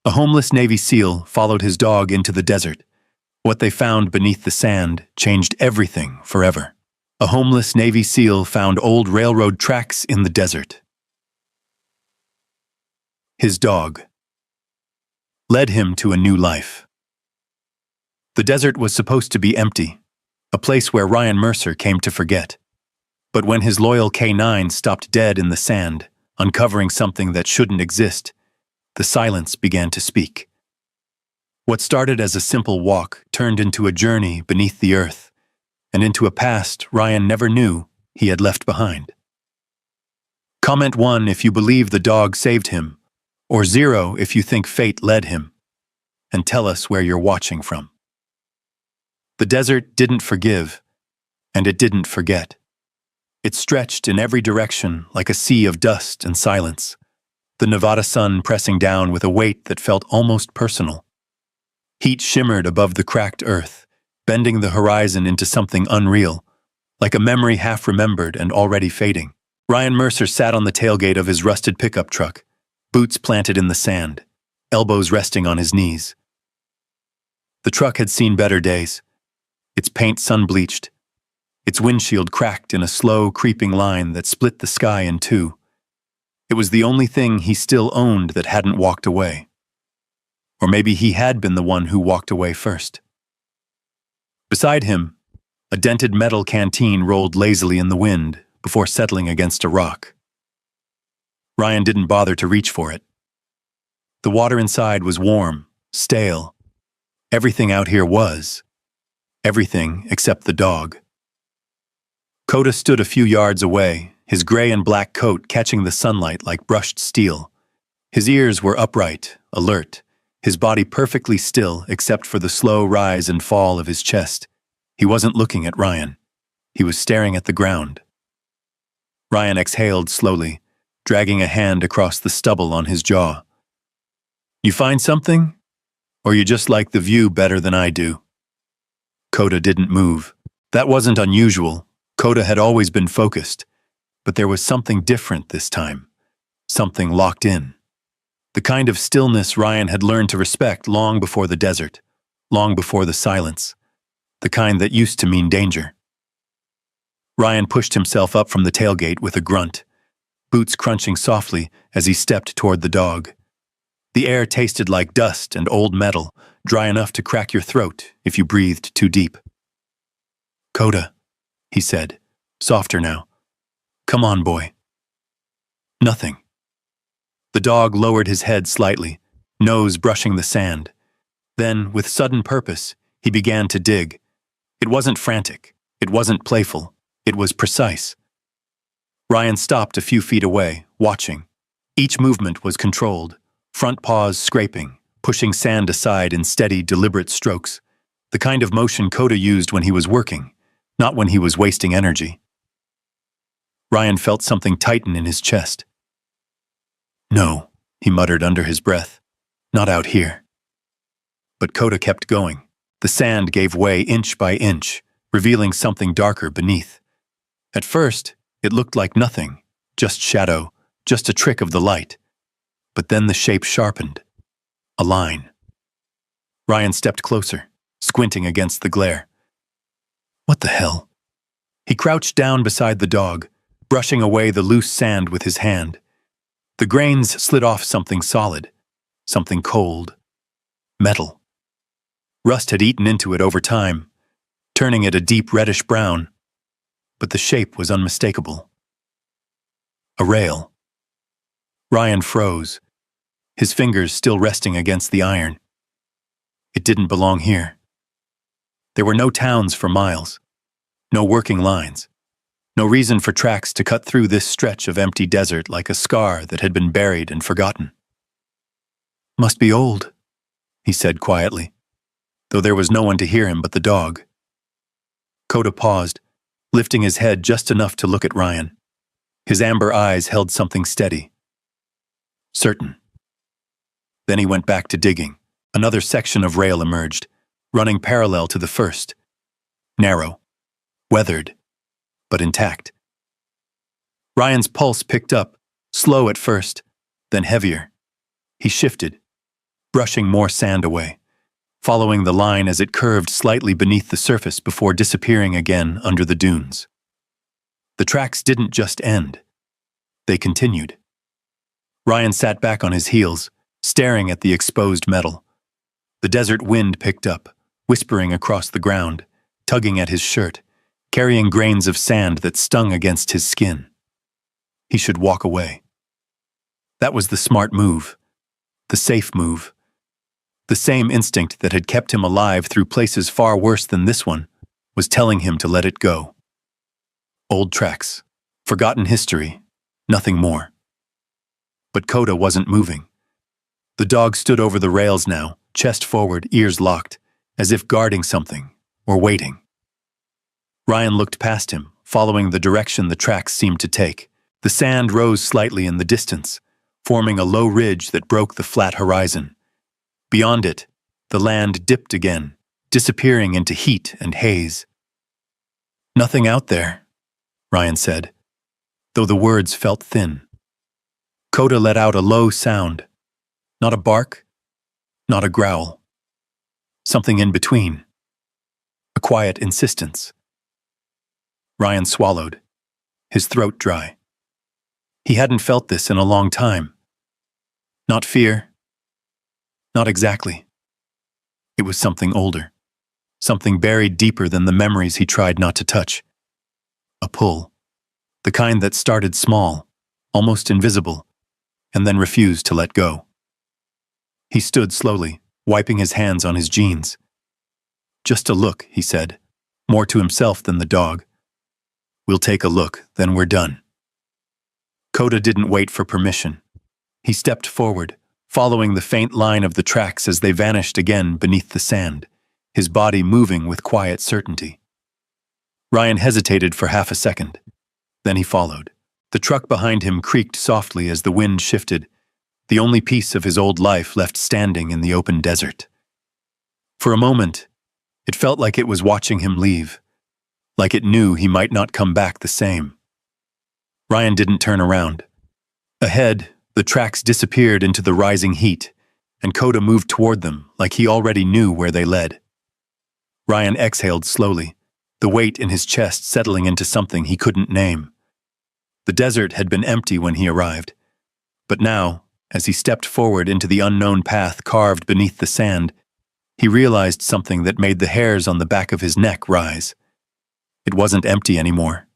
A homeless Navy SEAL followed his dog into the desert. What they found beneath the sand changed everything forever. A homeless Navy SEAL found old railroad tracks in the desert. His dog led him to a new life. The desert was supposed to be empty, a place where Ryan Mercer came to forget. But when his loyal K9 stopped dead in the sand, uncovering something that shouldn't exist, the silence began to speak. What started as a simple walk turned into a journey beneath the earth, and into a past Ryan never knew he had left behind. Comment 1 if you believe the dog saved him, or 0 if you think fate led him, and tell us where you're watching from. The desert didn't forgive, and it didn't forget. It stretched in every direction like a sea of dust and silence, the Nevada sun pressing down with a weight that felt almost personal. Heat shimmered above the cracked earth, bending the horizon into something unreal, like a memory half remembered and already fading. Ryan Mercer sat on the tailgate of his rusted pickup truck, boots planted in the sand, elbows resting on his knees. The truck had seen better days, its paint sun-bleached, its windshield cracked in a slow, creeping line that split the sky in two. It was the only thing he still owned that hadn't walked away. Or maybe he had been the one who walked away first. Beside him, a dented metal canteen rolled lazily in the wind before settling against a rock. Ryan didn't bother to reach for it. The water inside was warm, stale. Everything out here was. Everything except the dog. Coda stood a few yards away, his gray and black coat catching the sunlight like brushed steel. His ears were upright, alert, his body perfectly still except for the slow rise and fall of his chest. He wasn't looking at Ryan. He was staring at the ground. Ryan exhaled slowly, dragging a hand across the stubble on his jaw. "You find something? Or you just like the view better than I do?" Coda didn't move. That wasn't unusual. Coda had always been focused, but there was something different this time, something locked in. The kind of stillness Ryan had learned to respect long before the desert, long before the silence, the kind that used to mean danger. Ryan pushed himself up from the tailgate with a grunt, boots crunching softly as he stepped toward the dog. The air tasted like dust and old metal, dry enough to crack your throat if you breathed too deep. "Coda," he said, softer now. "Come on, boy." Nothing. The dog lowered his head slightly, nose brushing the sand. Then, with sudden purpose, he began to dig. It wasn't frantic. It wasn't playful. It was precise. Ryan stopped a few feet away, watching. Each movement was controlled, front paws scraping, pushing sand aside in steady, deliberate strokes, the kind of motion Coda used when he was working, not when he was wasting energy. Ryan felt something tighten in his chest. "No," he muttered under his breath, "not out here." But Coda kept going. The sand gave way inch by inch, revealing something darker beneath. At first, it looked like nothing, just shadow, just a trick of the light. But then the shape sharpened. A line. Ryan stepped closer, squinting against the glare. What the hell? He crouched down beside the dog, brushing away the loose sand with his hand. The grains slid off something solid, something cold. Metal. Rust had eaten into it over time, turning it a deep reddish brown. But the shape was unmistakable. A rail. Ryan froze, his fingers still resting against the iron. It didn't belong here. There were no towns for miles, no working lines, no reason for tracks to cut through this stretch of empty desert like a scar that had been buried and forgotten. "Must be old," he said quietly, though there was no one to hear him but the dog. Coda paused, lifting his head just enough to look at Ryan. His amber eyes held something steady. Certain. Then he went back to digging. Another section of rail emerged, running parallel to the first. Narrow, weathered, but intact. Ryan's pulse picked up, slow at first, then heavier. He shifted, brushing more sand away, following the line as it curved slightly beneath the surface before disappearing again under the dunes. The tracks didn't just end. They continued. Ryan sat back on his heels, staring at the exposed metal. The desert wind picked up, whispering across the ground, tugging at his shirt, carrying grains of sand that stung against his skin. He should walk away. That was the smart move, the safe move. The same instinct that had kept him alive through places far worse than this one was telling him to let it go. Old tracks, forgotten history, nothing more. But Kota wasn't moving. The dog stood over the rails now, chest forward, ears locked, as if guarding something, or waiting. Ryan looked past him, following the direction the tracks seemed to take. The sand rose slightly in the distance, forming a low ridge that broke the flat horizon. Beyond it, the land dipped again, disappearing into heat and haze. "Nothing out there," Ryan said, though the words felt thin. Kota let out a low sound. Not a bark, not a growl. Something in between. A quiet insistence. Ryan swallowed, his throat dry. He hadn't felt this in a long time. Not fear. Not exactly. It was something older. Something buried deeper than the memories he tried not to touch. A pull. The kind that started small, almost invisible, and then refused to let go. He stood slowly, wiping his hands on his jeans. "Just a look," he said, more to himself than the dog. "We'll take a look, then we're done." Kota didn't wait for permission. He stepped forward, following the faint line of the tracks as they vanished again beneath the sand, his body moving with quiet certainty. Ryan hesitated for half a second. Then he followed. The truck behind him creaked softly as the wind shifted, the only piece of his old life left standing in the open desert. For a moment, it felt like it was watching him leave, like it knew he might not come back the same. Ryan didn't turn around. Ahead, the tracks disappeared into the rising heat, and Kota moved toward them like he already knew where they led. Ryan exhaled slowly, the weight in his chest settling into something he couldn't name. The desert had been empty when he arrived, but now, as he stepped forward into the unknown path carved beneath the sand, he realized something that made the hairs on the back of his neck rise. It wasn't empty anymore,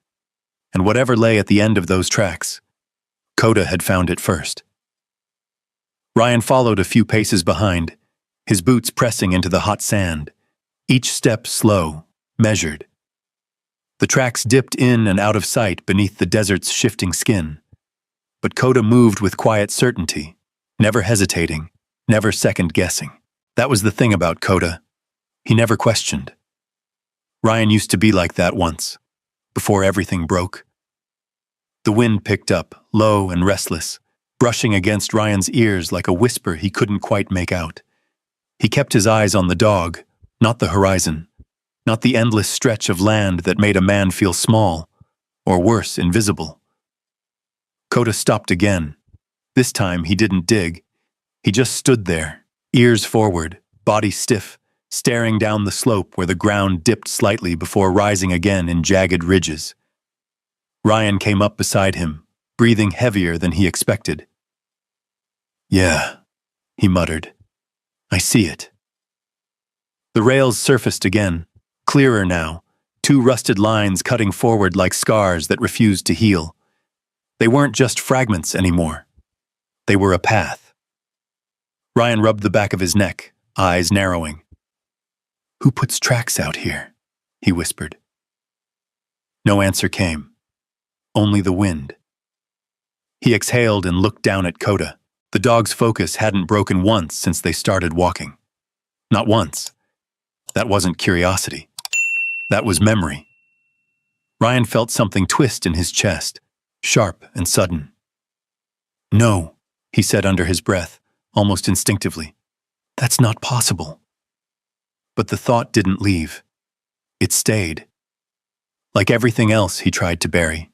and whatever lay at the end of those tracks, Kota had found it first. Ryan followed a few paces behind, his boots pressing into the hot sand, each step slow, measured. The tracks dipped in and out of sight beneath the desert's shifting skin. But Kota moved with quiet certainty, never hesitating, never second-guessing. That was the thing about Kota. He never questioned. Ryan used to be like that once, before everything broke. The wind picked up, low and restless, brushing against Ryan's ears like a whisper he couldn't quite make out. He kept his eyes on the dog, not the horizon, not the endless stretch of land that made a man feel small, or worse, invisible. Kota stopped again. This time he didn't dig. He just stood there, ears forward, body stiff, staring down the slope where the ground dipped slightly before rising again in jagged ridges. Ryan came up beside him, breathing heavier than he expected. "Yeah," he muttered. "I see it." The rails surfaced again, clearer now, two rusted lines cutting forward like scars that refused to heal. They weren't just fragments anymore. They were a path. Ryan rubbed the back of his neck, eyes narrowing. "Who puts tracks out here?" he whispered. No answer came. Only the wind. He exhaled and looked down at Kota. The dog's focus hadn't broken once since they started walking. Not once. That wasn't curiosity. That was memory. Ryan felt something twist in his chest, sharp and sudden. "No," he said under his breath, almost instinctively. "That's not possible." But the thought didn't leave. It stayed. Like everything else he tried to bury.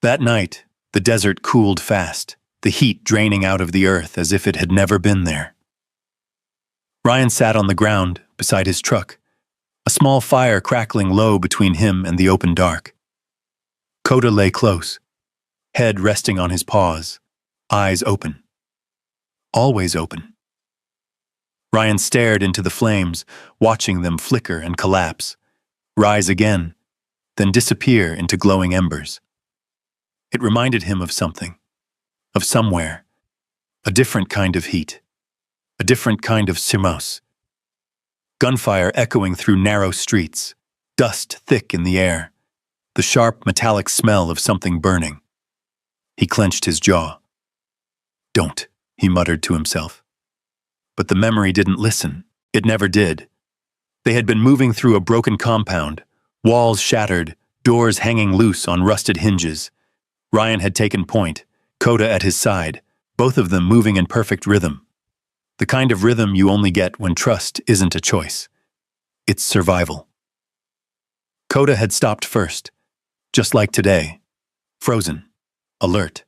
That night, the desert cooled fast, the heat draining out of the earth as if it had never been there. Ryan sat on the ground beside his truck, a small fire crackling low between him and the open dark. Coda lay close, head resting on his paws, eyes open. Always open. Ryan stared into the flames, watching them flicker and collapse, rise again, then disappear into glowing embers. It reminded him of something, of somewhere, a different kind of heat, a different kind of simos. Gunfire echoing through narrow streets, dust thick in the air, the sharp metallic smell of something burning. He clenched his jaw. "Don't," he muttered to himself. But the memory didn't listen. It never did. They had been moving through a broken compound, walls shattered, doors hanging loose on rusted hinges. Ryan had taken point, Coda at his side, both of them moving in perfect rhythm. The kind of rhythm you only get when trust isn't a choice. It's survival. Coda had stopped first, just like today, frozen, alert.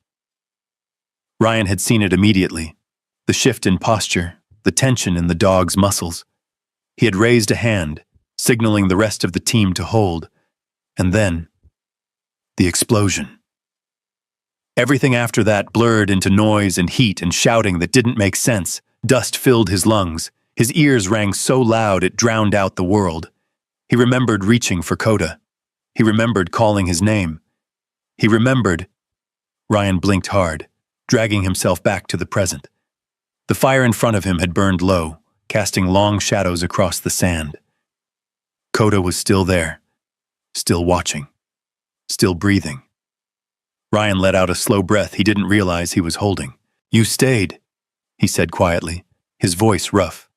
Ryan had seen it immediately, the shift in posture, the tension in the dog's muscles. He had raised a hand, signaling the rest of the team to hold, and then, the explosion. Everything after that blurred into noise and heat and shouting that didn't make sense. Dust filled his lungs. His ears rang so loud it drowned out the world. He remembered reaching for Coda. He remembered calling his name. He remembered. Ryan blinked hard, dragging himself back to the present. The fire in front of him had burned low, casting long shadows across the sand. Coda was still there, still watching, still breathing. Ryan let out a slow breath he didn't realize he was holding. "You stayed," he said quietly, his voice rough.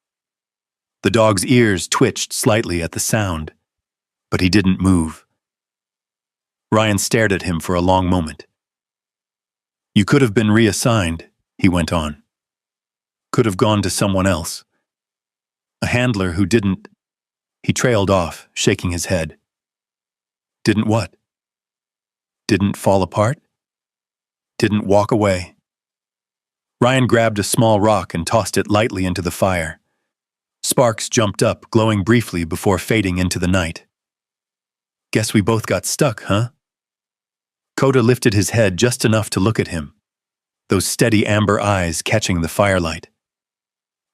The dog's ears twitched slightly at the sound, but he didn't move. Ryan stared at him for a long moment. "You could have been reassigned," he went on. "Could have gone to someone else. A handler who didn't..." He trailed off, shaking his head. "Didn't what? Didn't fall apart? Didn't walk away?" Ryan grabbed a small rock and tossed it lightly into the fire. Sparks jumped up, glowing briefly before fading into the night. "Guess we both got stuck, huh?" Coda lifted his head just enough to look at him, those steady amber eyes catching the firelight.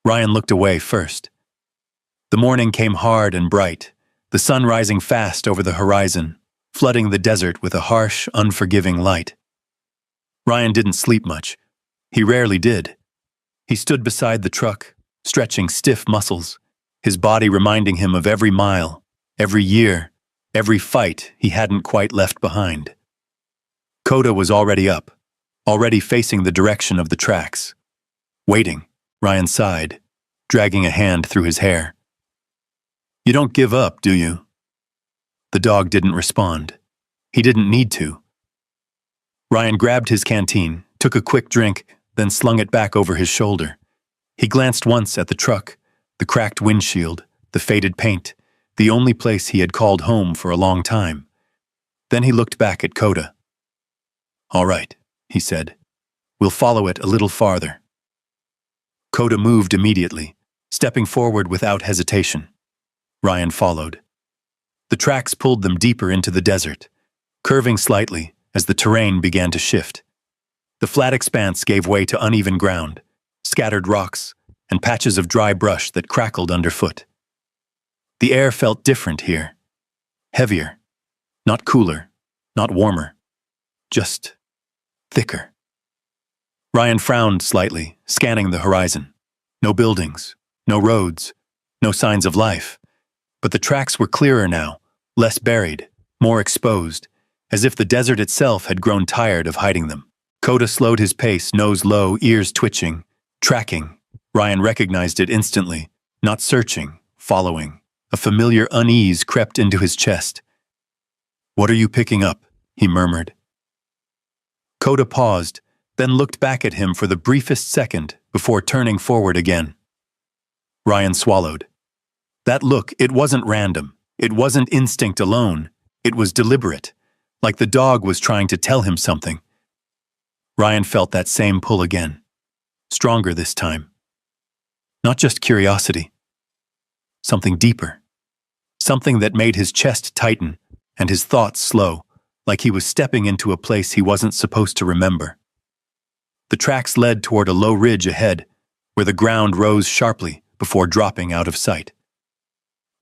Ryan looked away first. The morning came hard and bright, the sun rising fast over the horizon, flooding the desert with a harsh, unforgiving light. Ryan didn't sleep much. He rarely did. He stood beside the truck, stretching stiff muscles, his body reminding him of every mile, every year, every fight he hadn't quite left behind. Coda was already up, already facing the direction of the tracks. Waiting, Ryan sighed, dragging a hand through his hair. "You don't give up, do you?" The dog didn't respond. He didn't need to. Ryan grabbed his canteen, took a quick drink, then slung it back over his shoulder. He glanced once at the truck, the cracked windshield, the faded paint, the only place he had called home for a long time. Then he looked back at Coda. "All right," he said. "We'll follow it a little farther." Coda moved immediately, stepping forward without hesitation. Ryan followed. The tracks pulled them deeper into the desert, curving slightly as the terrain began to shift. The flat expanse gave way to uneven ground, scattered rocks, and patches of dry brush that crackled underfoot. The air felt different here. Heavier. Not cooler. Not warmer. Just thicker. Ryan frowned slightly, scanning the horizon. No buildings. No roads. No signs of life. But the tracks were clearer now, less buried, more exposed, as if the desert itself had grown tired of hiding them. Coda slowed his pace, nose low, ears twitching, tracking. Ryan recognized it instantly, not searching, following. A familiar unease crept into his chest. "What are you picking up?" he murmured. Coda paused, then looked back at him for the briefest second before turning forward again. Ryan swallowed. That look, it wasn't random. It wasn't instinct alone. It was deliberate, like the dog was trying to tell him something. Ryan felt that same pull again, stronger this time. Not just curiosity. Something deeper. Something that made his chest tighten and his thoughts slow, like he was stepping into a place he wasn't supposed to remember. The tracks led toward a low ridge ahead, where the ground rose sharply before dropping out of sight.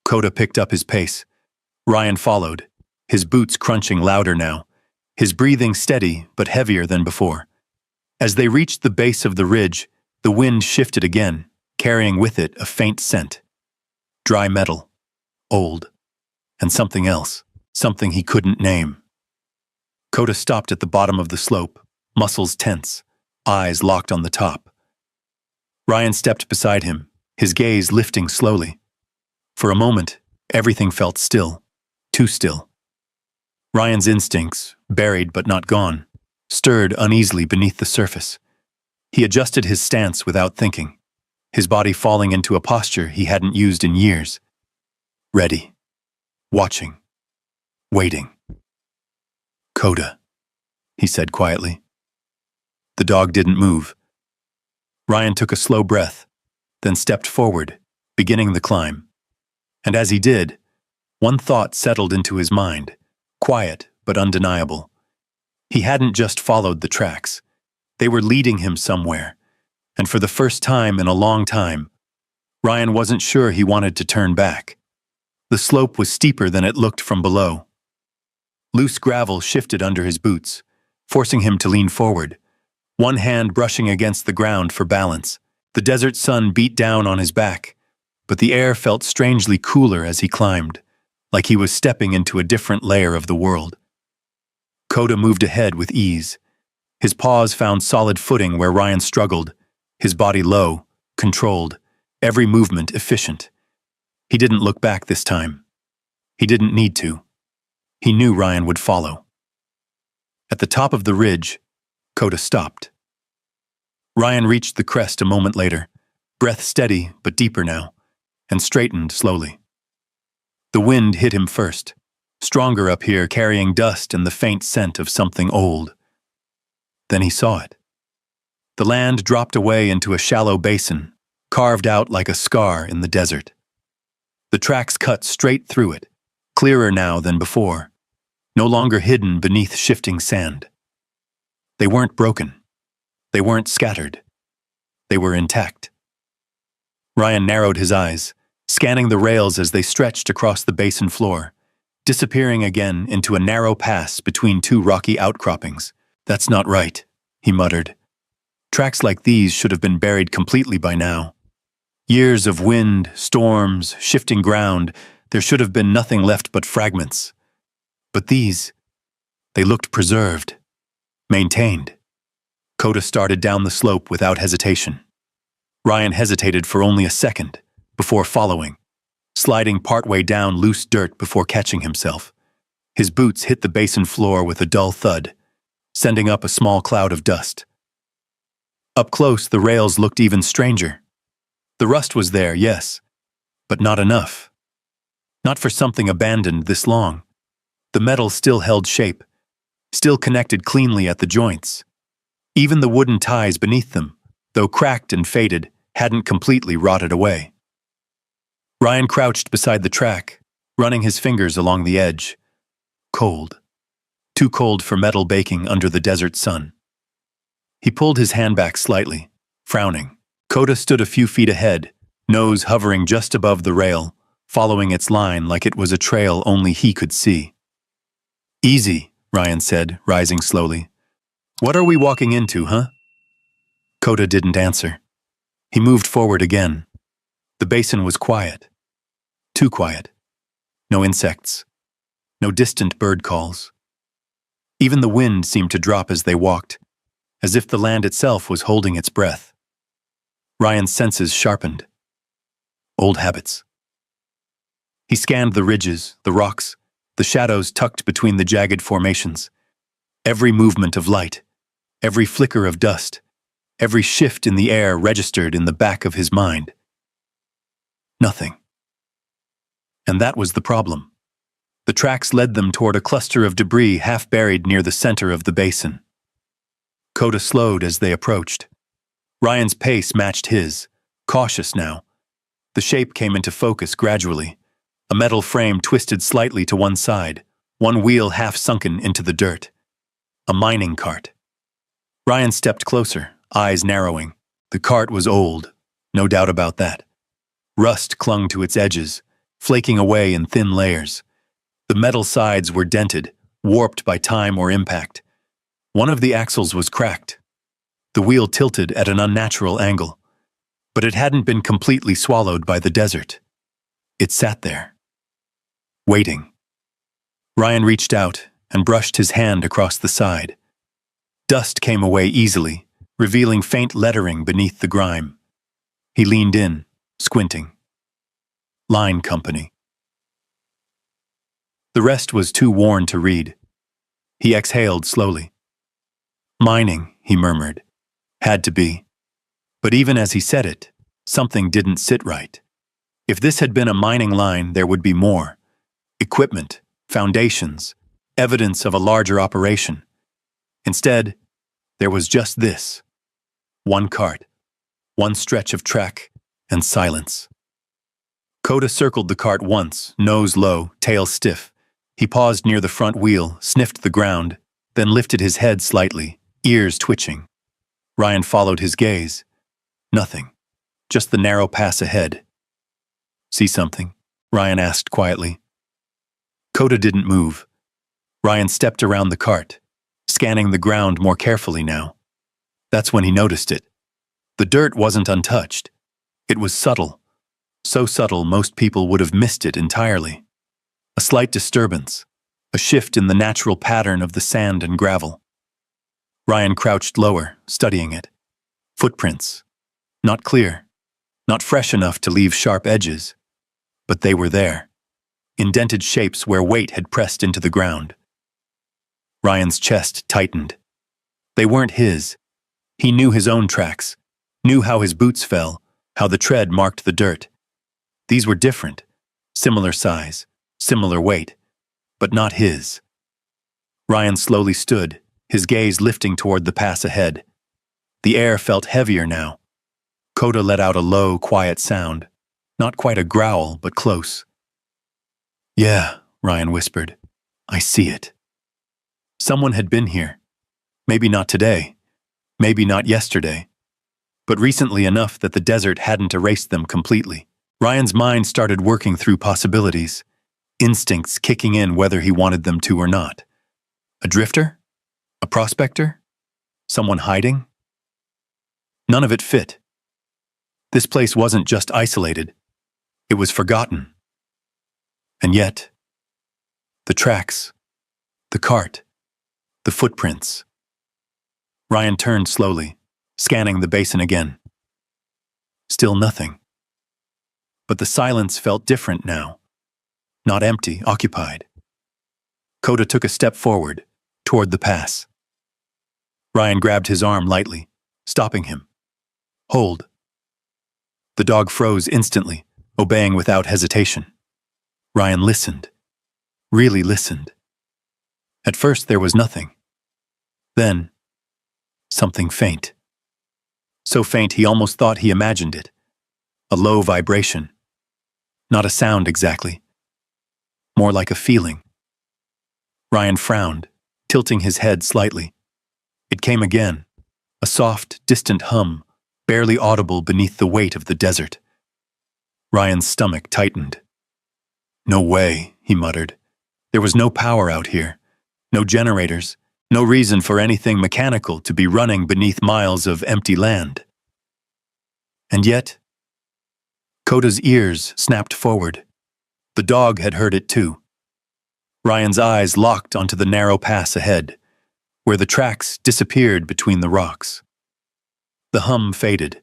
Kota picked up his pace. Ryan followed, his boots crunching louder now, his breathing steady but heavier than before. As they reached the base of the ridge, the wind shifted again, carrying with it a faint scent. Dry metal, old, and something else, something he couldn't name. Kota stopped at the bottom of the slope, muscles tense, eyes locked on the top. Ryan stepped beside him, his gaze lifting slowly. For a moment, everything felt still, too still. Ryan's instincts, buried but not gone, stirred uneasily beneath the surface. He adjusted his stance without thinking, his body falling into a posture he hadn't used in years. Ready. Watching. Waiting. Kota, he said quietly. The dog didn't move. Ryan took a slow breath, then stepped forward, beginning the climb. And as he did, one thought settled into his mind, quiet but undeniable. He hadn't just followed the tracks. They were leading him somewhere, and for the first time in a long time, Ryan wasn't sure he wanted to turn back. The slope was steeper than it looked from below. Loose gravel shifted under his boots, forcing him to lean forward, one hand brushing against the ground for balance. The desert sun beat down on his back, but the air felt strangely cooler as he climbed, like he was stepping into a different layer of the world. Kota moved ahead with ease. His paws found solid footing where Ryan struggled, his body low, controlled, every movement efficient. He didn't look back this time. He didn't need to. He knew Ryan would follow. At the top of the ridge, Kota stopped. Ryan reached the crest a moment later, breath steady but deeper now, and straightened slowly. The wind hit him first, stronger up here, carrying dust and the faint scent of something old. Then he saw it. The land dropped away into a shallow basin, carved out like a scar in the desert. The tracks cut straight through it, clearer now than before, no longer hidden beneath shifting sand. They weren't broken. They weren't scattered. They were intact. Ryan narrowed his eyes, scanning the rails as they stretched across the basin floor, disappearing again into a narrow pass between two rocky outcroppings. "That's not right," he muttered. Tracks like these should have been buried completely by now. Years of wind, storms, shifting ground, there should have been nothing left but fragments. But these, they looked preserved, maintained. Kota started down the slope without hesitation. Ryan hesitated for only a second before following, sliding partway down loose dirt before catching himself. His boots hit the basin floor with a dull thud, sending up a small cloud of dust. Up close, the rails looked even stranger. The rust was there, yes, but not enough. Not for something abandoned this long. The metal still held shape, still connected cleanly at the joints. Even the wooden ties beneath them, though cracked and faded, hadn't completely rotted away. Ryan crouched beside the track, running his fingers along the edge. Cold. Too cold for metal baking under the desert sun. He pulled his hand back slightly, frowning. Kota stood a few feet ahead, nose hovering just above the rail, following its line like it was a trail only he could see. "Easy," Ryan said, rising slowly. "What are we walking into, huh?" Kota didn't answer. He moved forward again. The basin was quiet. Too quiet. No insects. No distant bird calls. Even the wind seemed to drop as they walked, as if the land itself was holding its breath. Ryan's senses sharpened. Old habits. He scanned the ridges, the rocks, the shadows tucked between the jagged formations. Every movement of light, every flicker of dust, every shift in the air registered in the back of his mind. Nothing. And that was the problem. The tracks led them toward a cluster of debris half buried near the center of the basin. Kota slowed as they approached. Ryan's pace matched his, Cautious now. The shape came into focus gradually. A metal frame twisted slightly to one side, one wheel half sunken into the dirt. A mining cart. Ryan stepped closer, eyes narrowing. The cart was old, no doubt about that. Rust clung to its edges, flaking away in thin layers. The metal sides were dented, warped by time or impact. One of the axles was cracked. The wheel tilted at an unnatural angle. But it hadn't been completely swallowed by the desert. It sat there, waiting. Ryan reached out and brushed his hand across the side. Dust came away easily, revealing faint lettering beneath the grime. He leaned in, squinting. Line Company. The rest was too worn to read. He exhaled slowly. Mining, he murmured. Had to be. But even as he said it, something didn't sit right. If this had been a mining line, there would be more. Equipment, foundations, evidence of a larger operation. Instead, there was just this. One cart, one stretch of track, and silence. Kota circled the cart once, nose low, tail stiff. He paused near the front wheel, sniffed the ground, then lifted his head slightly, ears twitching. Ryan followed his gaze. Nothing. Just the narrow pass ahead. See something? Ryan asked quietly. Kota didn't move. Ryan stepped around the cart, scanning the ground more carefully now. That's when he noticed it. The dirt wasn't untouched. It was subtle. So subtle most people would have missed it entirely. A slight disturbance, a shift in the natural pattern of the sand and gravel. Ryan crouched lower, studying it. Footprints. Not clear. Not fresh enough to leave sharp edges. But they were there. Indented shapes where weight had pressed into the ground. Ryan's chest tightened. They weren't his. He knew his own tracks, knew how his boots fell, how the tread marked the dirt. These were different, similar size, similar weight, but not his. Ryan slowly stood, his gaze lifting toward the pass ahead. The air felt heavier now. Kota let out a low, quiet sound, not quite a growl, but close. Yeah, Ryan whispered. I see it. Someone had been here. Maybe not today, maybe not yesterday, but recently enough that the desert hadn't erased them completely. Ryan's mind started working through possibilities, instincts kicking in whether he wanted them to or not. A drifter? A prospector? Someone hiding? None of it fit. This place wasn't just isolated. It was forgotten. And yet, the tracks, the cart, the footprints. Ryan turned slowly, scanning the basin again. Still nothing. But the silence felt different now. Not empty, occupied. Kota took a step forward, toward the pass. Ryan grabbed his arm lightly, stopping him. Hold. The dog froze instantly, obeying without hesitation. Ryan listened. Really listened. At first there was nothing. Then, something faint. So faint he almost thought he imagined it. A low vibration. Not a sound exactly. More like a feeling. Ryan frowned, tilting his head slightly. It came again. A soft, distant hum, barely audible beneath the weight of the desert. Ryan's stomach tightened. No way, he muttered. There was no power out here. No generators. No reason for anything mechanical to be running beneath miles of empty land. And yet, Kota's ears snapped forward. The dog had heard it too. Ryan's eyes locked onto the narrow pass ahead, where the tracks disappeared between the rocks. The hum faded,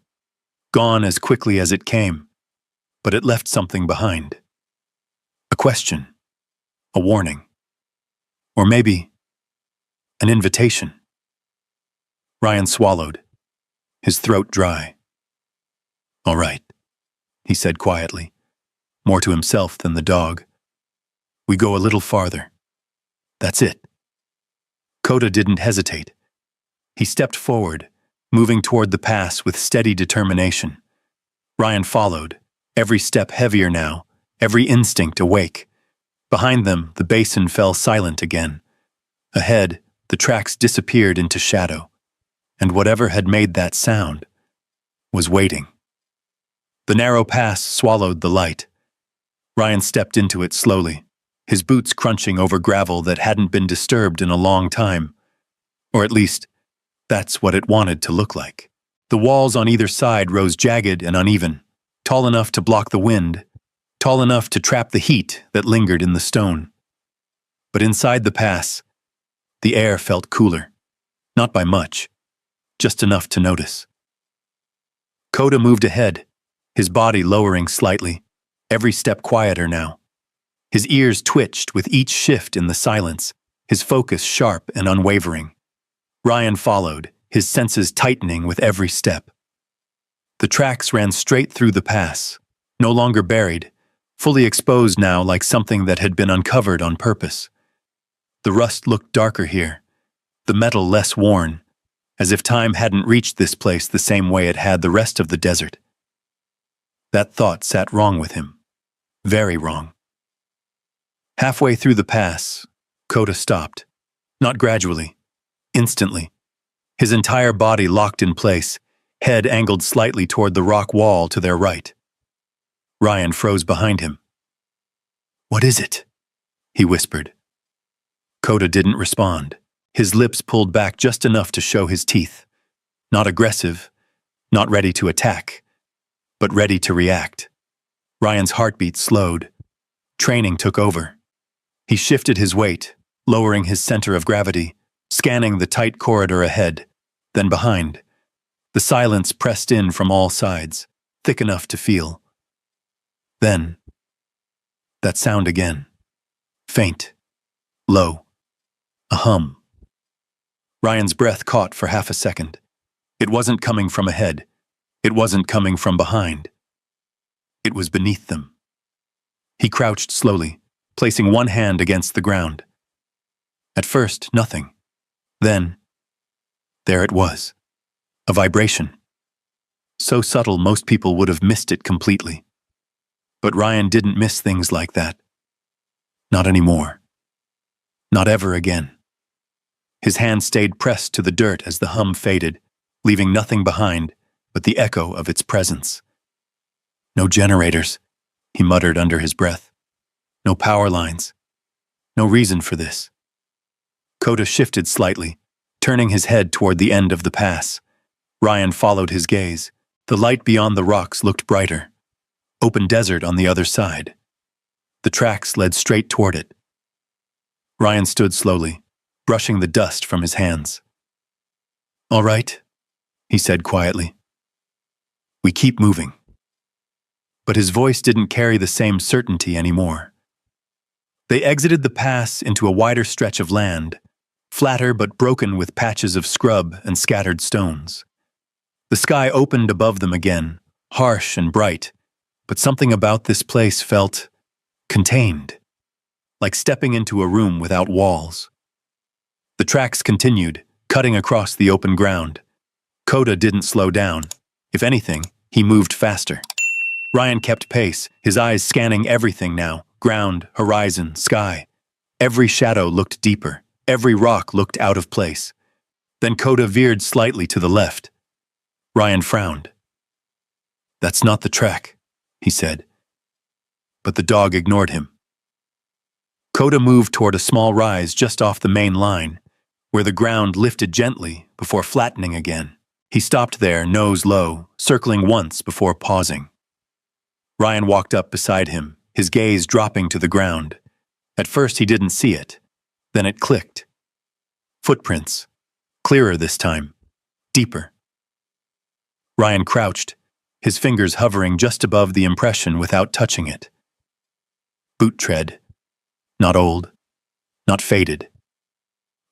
gone as quickly as it came, but it left something behind. A question, a warning, or maybe an invitation. Ryan swallowed, his throat dry. All right, he said quietly, more to himself than the dog. We go a little farther. That's it. Kota didn't hesitate. He stepped forward, moving toward the pass with steady determination. Ryan followed, every step heavier now, every instinct awake. Behind them, the basin fell silent again. Ahead, the tracks disappeared into shadow, and whatever had made that sound was waiting. The narrow pass swallowed the light. Ryan stepped into it slowly, his boots crunching over gravel that hadn't been disturbed in a long time. Or at least, that's what it wanted to look like. The walls on either side rose jagged and uneven, tall enough to block the wind, tall enough to trap the heat that lingered in the stone. But inside the pass, the air felt cooler, not by much, just enough to notice. Kota moved ahead, his body lowering slightly, every step quieter now. His ears twitched with each shift in the silence, his focus sharp and unwavering. Ryan followed, his senses tightening with every step. The tracks ran straight through the pass, no longer buried, fully exposed now like something that had been uncovered on purpose. The rust looked darker here, the metal less worn, as if time hadn't reached this place the same way it had the rest of the desert. That thought sat wrong with him, very wrong. Halfway through the pass, Kota stopped, not gradually, instantly. His entire body locked in place, head angled slightly toward the rock wall to their right. Ryan froze behind him. "What is it?" he whispered. Kota didn't respond, his lips pulled back just enough to show his teeth. Not aggressive, not ready to attack, but ready to react. Ryan's heartbeat slowed. Training took over. He shifted his weight, lowering his center of gravity, scanning the tight corridor ahead, then behind. The silence pressed in from all sides, thick enough to feel. Then, that sound again. Faint, low, a hum. Ryan's breath caught for half a second. It wasn't coming from ahead. It wasn't coming from behind. It was beneath them. He crouched slowly, placing one hand against the ground. At first, nothing. Then, there it was. A vibration. So subtle most people would have missed it completely. But Ryan didn't miss things like that. Not anymore. Not ever again. His hand stayed pressed to the dirt as the hum faded, leaving nothing behind but the echo of its presence. No generators, he muttered under his breath. No power lines. No reason for this. Kota shifted slightly, turning his head toward the end of the pass. Ryan followed his gaze. The light beyond the rocks looked brighter. Open desert on the other side. The tracks led straight toward it. Ryan stood slowly, brushing the dust from his hands. "All right," he said quietly. "We keep moving." But his voice didn't carry the same certainty anymore. They exited the pass into a wider stretch of land, flatter but broken with patches of scrub and scattered stones. The sky opened above them again, harsh and bright, but something about this place felt contained, like stepping into a room without walls. The tracks continued, cutting across the open ground. Kota didn't slow down. If anything, he moved faster. Ryan kept pace, his eyes scanning everything now, ground, horizon, sky. Every shadow looked deeper, every rock looked out of place. Then Kota veered slightly to the left. Ryan frowned. "That's not the track," he said. But the dog ignored him. Kota moved toward a small rise just off the main line, where the ground lifted gently before flattening again. He stopped there, nose low, circling once before pausing. Ryan walked up beside him, his gaze dropping to the ground. At first he didn't see it. Then it clicked. Footprints. Clearer this time. Deeper. Ryan crouched, his fingers hovering just above the impression without touching it. Boot tread. Not old. Not faded.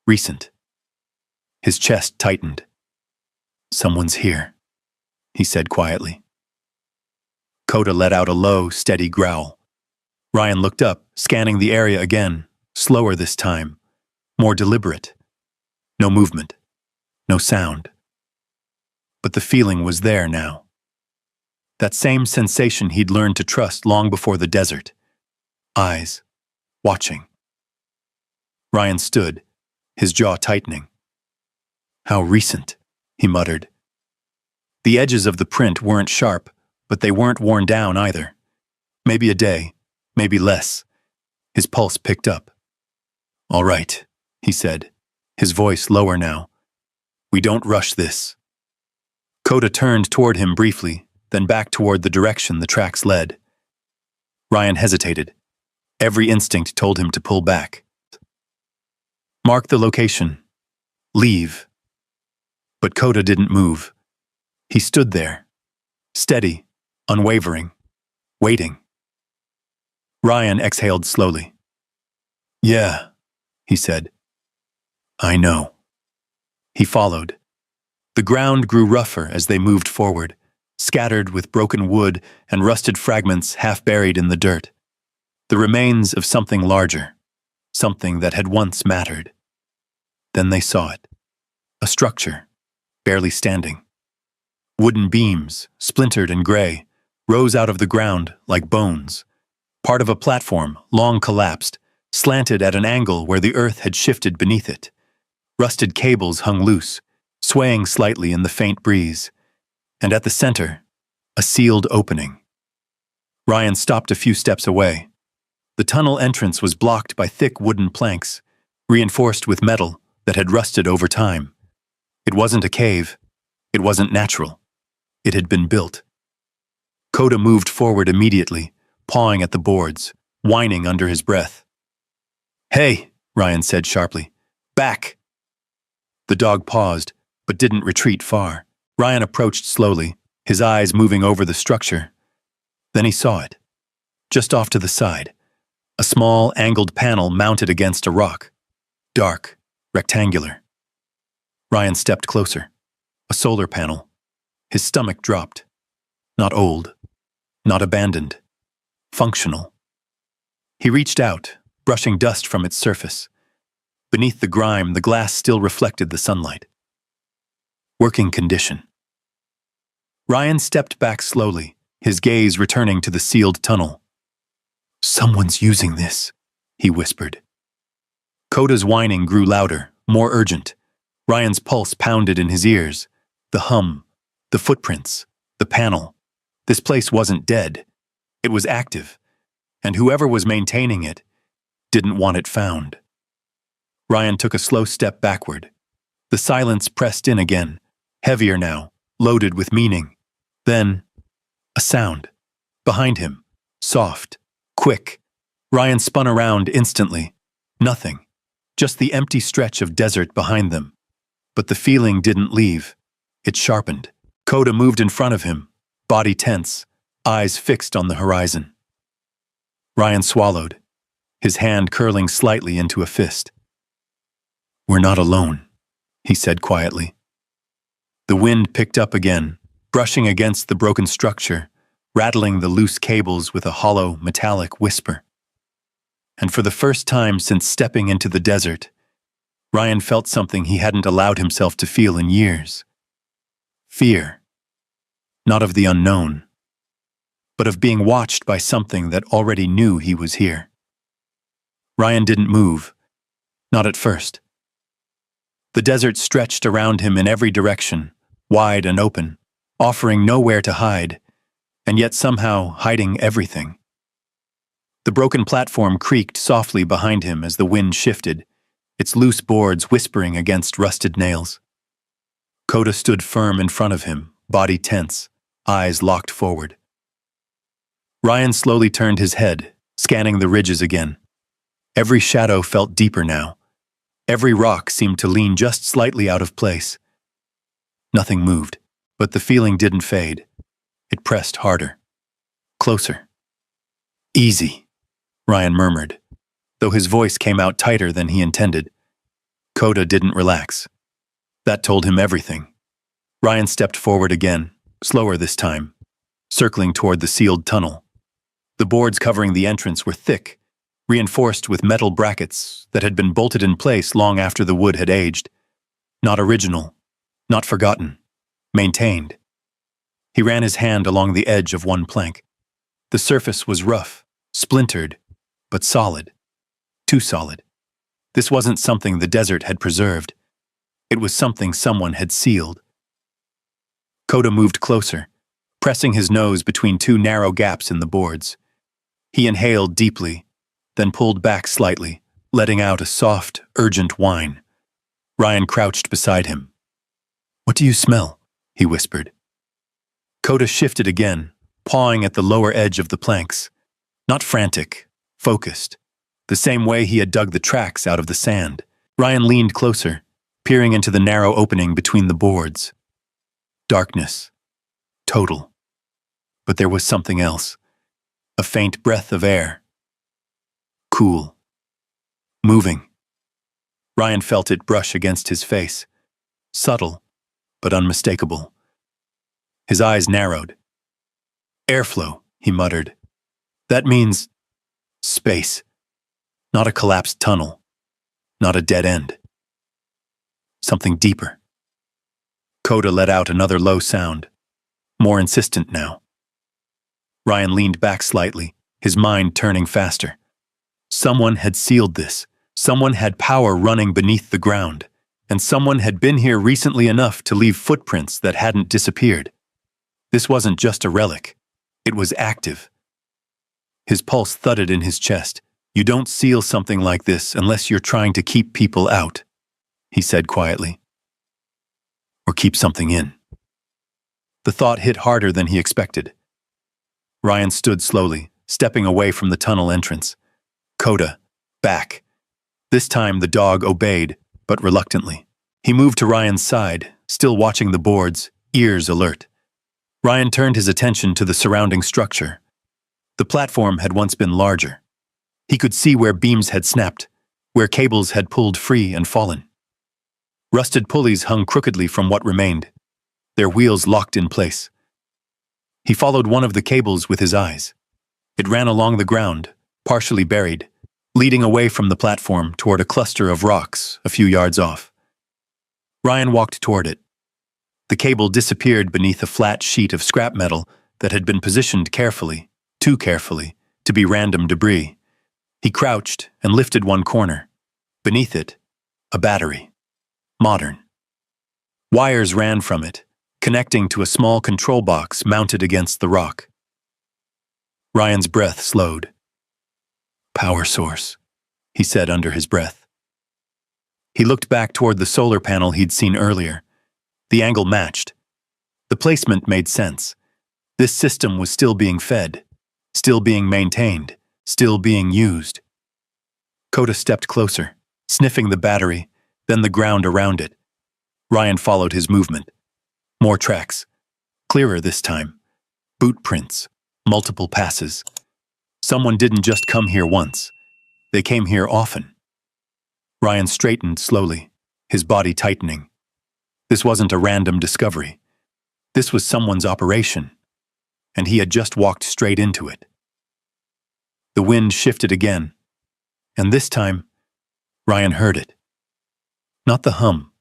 Recent. His chest tightened. "Someone's here," he said quietly. Kota let out a low, steady growl. Ryan looked up, scanning the area again, slower this time, more deliberate. No movement, no sound. But the feeling was there now. That same sensation he'd learned to trust long before the desert. Eyes, watching. Ryan stood, his jaw tightening. How recent, he muttered. The edges of the print weren't sharp, but they weren't worn down either. Maybe a day, maybe less. His pulse picked up. All right, he said, his voice lower now. We don't rush this. Coda turned toward him briefly, then back toward the direction the tracks led. Ryan hesitated. Every instinct told him to pull back. Mark the location. Leave. But Coda didn't move. He stood there, steady, unwavering, waiting. Ryan exhaled slowly. Yeah, he said. I know. He followed. The ground grew rougher as they moved forward, scattered with broken wood and rusted fragments half buried in the dirt. The remains of something larger, something that had once mattered. Then they saw it. A structure, barely standing. Wooden beams, splintered and gray, rose out of the ground like bones. Part of a platform, long collapsed, slanted at an angle where the earth had shifted beneath it. Rusted cables hung loose, swaying slightly in the faint breeze. And at the center, a sealed opening. Ryan stopped a few steps away. The tunnel entrance was blocked by thick wooden planks, reinforced with metal that had rusted over time. It wasn't a cave. It wasn't natural. It had been built. Coda moved forward immediately, pawing at the boards, whining under his breath. Hey, Ryan said sharply. Back! The dog paused, but didn't retreat far. Ryan approached slowly, his eyes moving over the structure. Then he saw it. Just off to the side, a small, angled panel mounted against a rock. Dark, rectangular. Ryan stepped closer. A solar panel. His stomach dropped. Not old. Not abandoned. Functional. He reached out, brushing dust from its surface. Beneath the grime, the glass still reflected the sunlight. Working condition. Ryan stepped back slowly, his gaze returning to the sealed tunnel. Someone's using this, he whispered. Coda's whining grew louder, more urgent. Ryan's pulse pounded in his ears. The hum, the footprints, the panel. This place wasn't dead. It was active, and whoever was maintaining it didn't want it found. Ryan took a slow step backward. The silence pressed in again, heavier now, loaded with meaning. Then, a sound. Behind him, soft, quick. Ryan spun around instantly. Nothing. Just the empty stretch of desert behind them. But the feeling didn't leave. It sharpened. Coda moved in front of him, body tense, eyes fixed on the horizon. Ryan swallowed, his hand curling slightly into a fist. We're not alone, he said quietly. The wind picked up again, brushing against the broken structure, rattling the loose cables with a hollow, metallic whisper. And for the first time since stepping into the desert, Ryan felt something he hadn't allowed himself to feel in years. Fear. Not of the unknown, but of being watched by something that already knew he was here. Ryan didn't move, not at first. The desert stretched around him in every direction, wide and open, offering nowhere to hide, and yet somehow hiding everything. The broken platform creaked softly behind him as the wind shifted, its loose boards whispering against rusted nails. Coda stood firm in front of him, body tense, eyes locked forward. Ryan slowly turned his head, scanning the ridges again. Every shadow felt deeper now. Every rock seemed to lean just slightly out of place. Nothing moved, but the feeling didn't fade. It pressed harder. Closer. Easy, Ryan murmured, though his voice came out tighter than he intended. Coda didn't relax. That told him everything. Ryan stepped forward again, slower this time, circling toward the sealed tunnel. The boards covering the entrance were thick, reinforced with metal brackets that had been bolted in place long after the wood had aged. Not original, not forgotten, maintained. He ran his hand along the edge of one plank. The surface was rough, splintered, but solid. Too solid. This wasn't something the desert had preserved. It was something someone had sealed. Kota moved closer, pressing his nose between two narrow gaps in the boards. He inhaled deeply, then pulled back slightly, letting out a soft, urgent whine. Ryan crouched beside him. "What do you smell?" he whispered. Kota shifted again, pawing at the lower edge of the planks. Not frantic, focused, the same way he had dug the tracks out of the sand. Ryan leaned closer, peering into the narrow opening between the boards. Darkness. Total. But there was something else. A faint breath of air. Cool. Moving. Ryan felt it brush against his face. Subtle, but unmistakable. His eyes narrowed. "Airflow," he muttered. "That means space. Not a collapsed tunnel. Not a dead end. Something deeper." Kota let out another low sound, more insistent now. Ryan leaned back slightly, his mind turning faster. Someone had sealed this. Someone had power running beneath the ground, and someone had been here recently enough to leave footprints that hadn't disappeared. This wasn't just a relic. It was active. His pulse thudded in his chest. "You don't seal something like this unless you're trying to keep people out," he said quietly. "Or keep something in." The thought hit harder than he expected. Ryan stood slowly, stepping away from the tunnel entrance. Kota, back. This time the dog obeyed, but reluctantly. He moved to Ryan's side, still watching the boards, ears alert. Ryan turned his attention to the surrounding structure. The platform had once been larger. He could see where beams had snapped, where cables had pulled free and fallen. Rusted pulleys hung crookedly from what remained, their wheels locked in place. He followed one of the cables with his eyes. It ran along the ground, partially buried, leading away from the platform toward a cluster of rocks a few yards off. Ryan walked toward it. The cable disappeared beneath a flat sheet of scrap metal that had been positioned carefully, too carefully, to be random debris. He crouched and lifted one corner. Beneath it, a battery. Modern. Wires ran from it, connecting to a small control box mounted against the rock. Ryan's breath slowed. "Power source," he said under his breath. He looked back toward the solar panel he'd seen earlier. The angle matched. The placement made sense. This system was still being fed, still being maintained, still being used. Kota stepped closer, sniffing the battery, then the ground around it. Ryan followed his movement. More tracks. Clearer this time. Boot prints. Multiple passes. Someone didn't just come here once. They came here often. Ryan straightened slowly, his body tightening. This wasn't a random discovery. This was someone's operation, and he had just walked straight into it. The wind shifted again, and this time, Ryan heard it. Not the hum.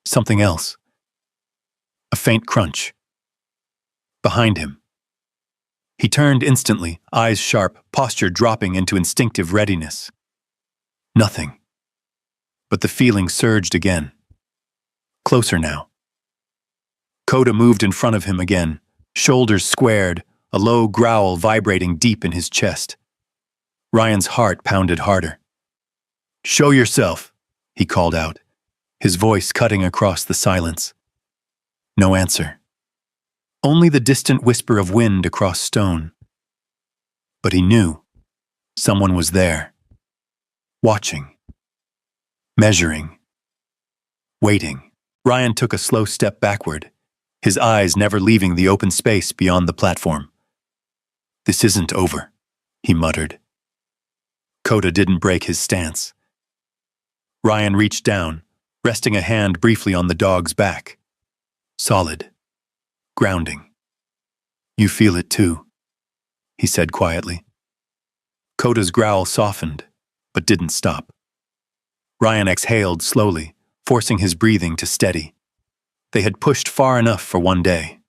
Something else. A faint crunch. Behind him. He turned instantly, eyes sharp, posture dropping into instinctive readiness. Nothing. But the feeling surged again. Closer now. Kota moved in front of him again, shoulders squared, a low growl vibrating deep in his chest. Ryan's heart pounded harder. "Show yourself," he called out, his voice cutting across the silence. No answer. Only the distant whisper of wind across stone. But he knew. Someone was there. Watching. Measuring. Waiting. Ryan took a slow step backward, his eyes never leaving the open space beyond the platform. "This isn't over," he muttered. Kota didn't break his stance. Ryan reached down, resting a hand briefly on the dog's back. Solid. Grounding. "You feel it too," he said quietly. Kota's growl softened, but didn't stop. Ryan exhaled slowly, forcing his breathing to steady. They had pushed far enough for one day.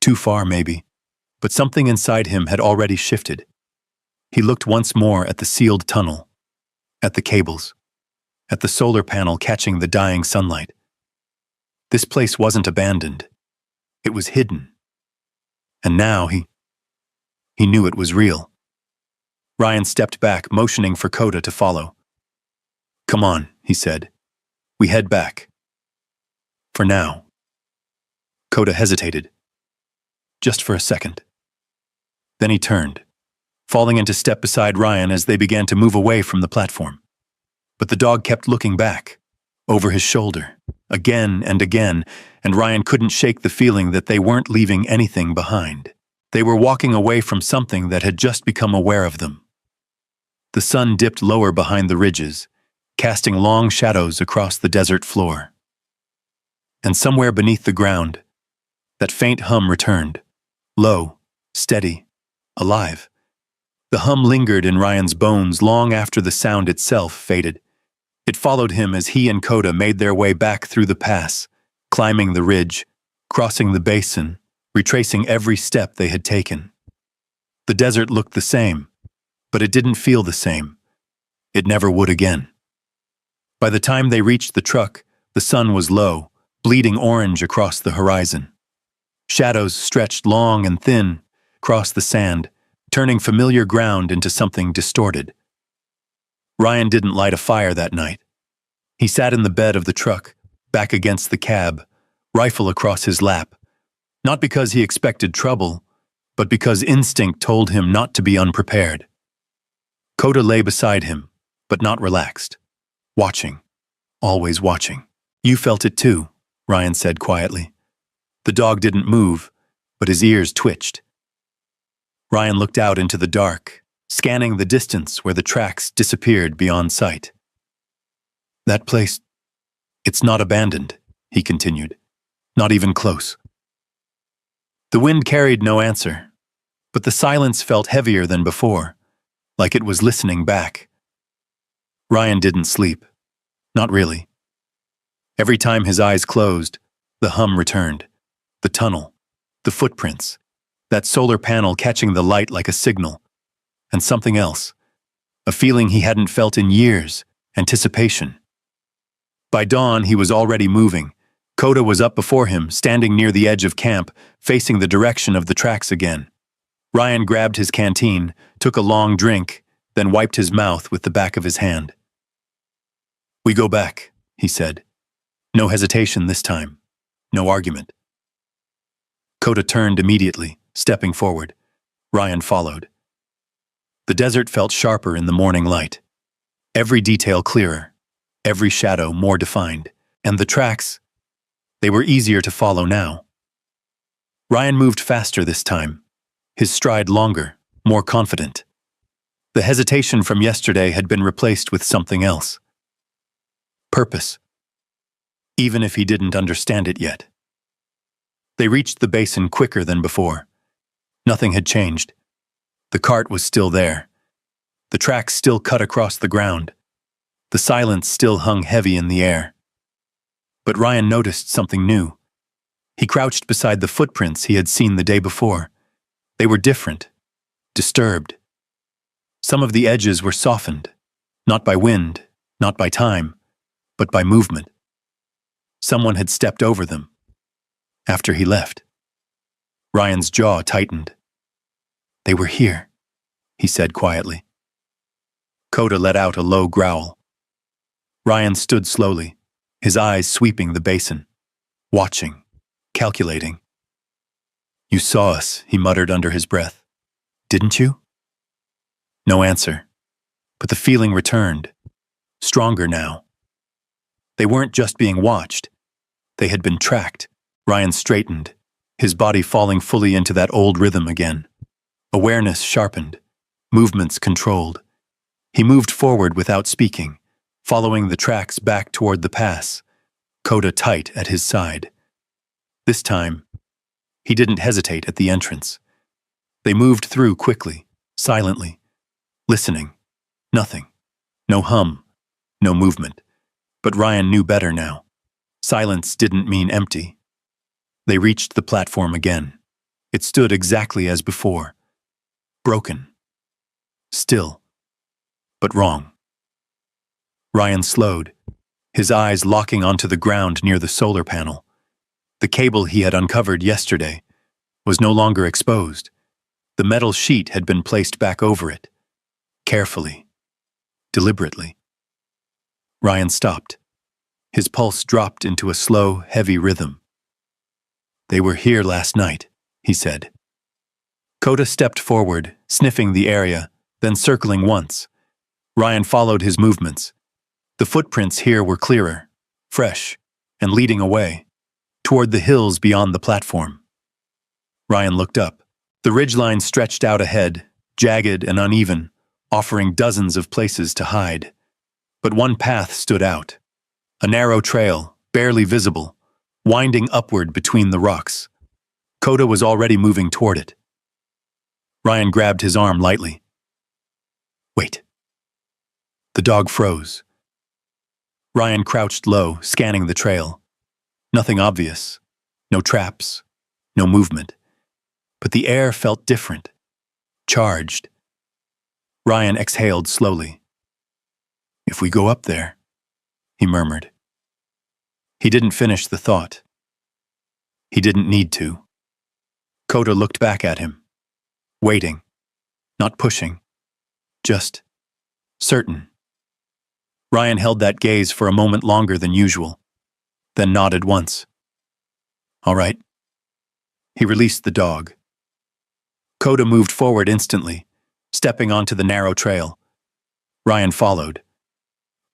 Too far, maybe, but something inside him had already shifted. He looked once more at the sealed tunnel, at the cables, at the solar panel catching the dying sunlight. This place wasn't abandoned. It was hidden. And now he knew it was real. Ryan stepped back, motioning for Coda to follow. "Come on," he said. "We head back. For now." Coda hesitated. Just for a second. Then he turned, falling into step beside Ryan as they began to move away from the platform. But the dog kept looking back, over his shoulder, again and again, and Ryan couldn't shake the feeling that they weren't leaving anything behind. They were walking away from something that had just become aware of them. The sun dipped lower behind the ridges, casting long shadows across the desert floor. And somewhere beneath the ground, that faint hum returned, low, steady, alive. The hum lingered in Ryan's bones long after the sound itself faded. It followed him as he and Coda made their way back through the pass, climbing the ridge, crossing the basin, retracing every step they had taken. The desert looked the same, but it didn't feel the same. It never would again. By the time they reached the truck, the sun was low, bleeding orange across the horizon. Shadows stretched long and thin across the sand, turning familiar ground into something distorted. Ryan didn't light a fire that night. He sat in the bed of the truck, back against the cab, rifle across his lap, not because he expected trouble, but because instinct told him not to be unprepared. Coda lay beside him, but not relaxed, watching, always watching. "You felt it too," Ryan said quietly. The dog didn't move, but his ears twitched. Ryan looked out into the dark, scanning the distance where the tracks disappeared beyond sight. "That place, it's not abandoned," he continued. "Not even close." The wind carried no answer, but the silence felt heavier than before, like it was listening back. Ryan didn't sleep. Not really. Every time his eyes closed, the hum returned. The tunnel, the footprints, that solar panel catching the light like a signal, and something else, a feeling he hadn't felt in years, anticipation. By dawn, he was already moving. Coda was up before him, standing near the edge of camp, facing the direction of the tracks again. Ryan grabbed his canteen, took a long drink, then wiped his mouth with the back of his hand. "We go back," he said. No hesitation this time. No argument. Coda turned immediately, stepping forward. Ryan followed. The desert felt sharper in the morning light. Every detail clearer, every shadow more defined, and the tracks, they were easier to follow now. Ryan moved faster this time, his stride longer, more confident. The hesitation from yesterday had been replaced with something else. Purpose. Even if he didn't understand it yet. They reached the basin quicker than before. Nothing had changed. The cart was still there. The tracks still cut across the ground. The silence still hung heavy in the air. But Ryan noticed something new. He crouched beside the footprints he had seen the day before. They were different, disturbed. Some of the edges were softened, not by wind, not by time, but by movement. Someone had stepped over them. After he left. Ryan's jaw tightened. "They were here," he said quietly. Coda let out a low growl. Ryan stood slowly, his eyes sweeping the basin, watching, calculating. "You saw us," he muttered under his breath. "Didn't you?" No answer, but the feeling returned, stronger now. They weren't just being watched. They had been tracked. Ryan straightened, his body falling fully into that old rhythm again. Awareness sharpened, movements controlled. He moved forward without speaking, following the tracks back toward the pass, Coda tight at his side. This time, he didn't hesitate at the entrance. They moved through quickly, silently, listening. Nothing. No hum, no movement. But Ryan knew better now. Silence didn't mean empty. They reached the platform again. It stood exactly as before. Broken. Still. But wrong. Ryan slowed, his eyes locking onto the ground near the solar panel. The cable he had uncovered yesterday was no longer exposed. The metal sheet had been placed back over it. Carefully. Deliberately. Ryan stopped. His pulse dropped into a slow, heavy rhythm. "They were here last night," he said. Kota stepped forward, sniffing the area, then circling once. Ryan followed his movements. The footprints here were clearer, fresh, and leading away, toward the hills beyond the platform. Ryan looked up. The ridgeline stretched out ahead, jagged and uneven, offering dozens of places to hide. But one path stood out. A narrow trail, barely visible, winding upward between the rocks. Kota was already moving toward it. Ryan grabbed his arm lightly. "Wait." The dog froze. Ryan crouched low, scanning the trail. Nothing obvious. No traps. No movement. But the air felt different. Charged. Ryan exhaled slowly. "If we go up there," he murmured. He didn't finish the thought. He didn't need to. Kota looked back at him. Waiting. Not pushing. Just certain. Ryan held that gaze for a moment longer than usual, then nodded once. "All right." He released the dog. Kota moved forward instantly, stepping onto the narrow trail. Ryan followed.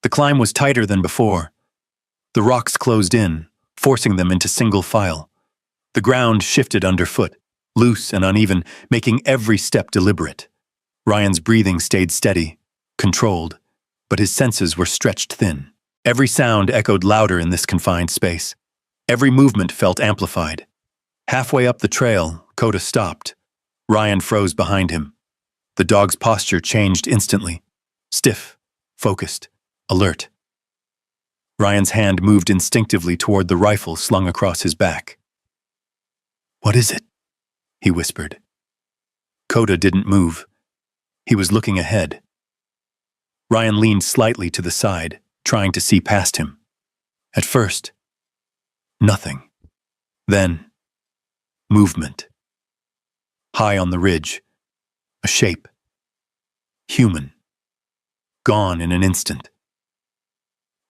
The climb was tighter than before. The rocks closed in, forcing them into single file. The ground shifted underfoot, loose and uneven, making every step deliberate. Ryan's breathing stayed steady, controlled, but his senses were stretched thin. Every sound echoed louder in this confined space. Every movement felt amplified. Halfway up the trail, Kota stopped. Ryan froze behind him. The dog's posture changed instantly. Stiff, focused, alert. Ryan's hand moved instinctively toward the rifle slung across his back. "What is it?" he whispered. Kota didn't move. He was looking ahead. Ryan leaned slightly to the side, trying to see past him. At first, nothing. Then, movement. High on the ridge, a shape. Human. Gone in an instant.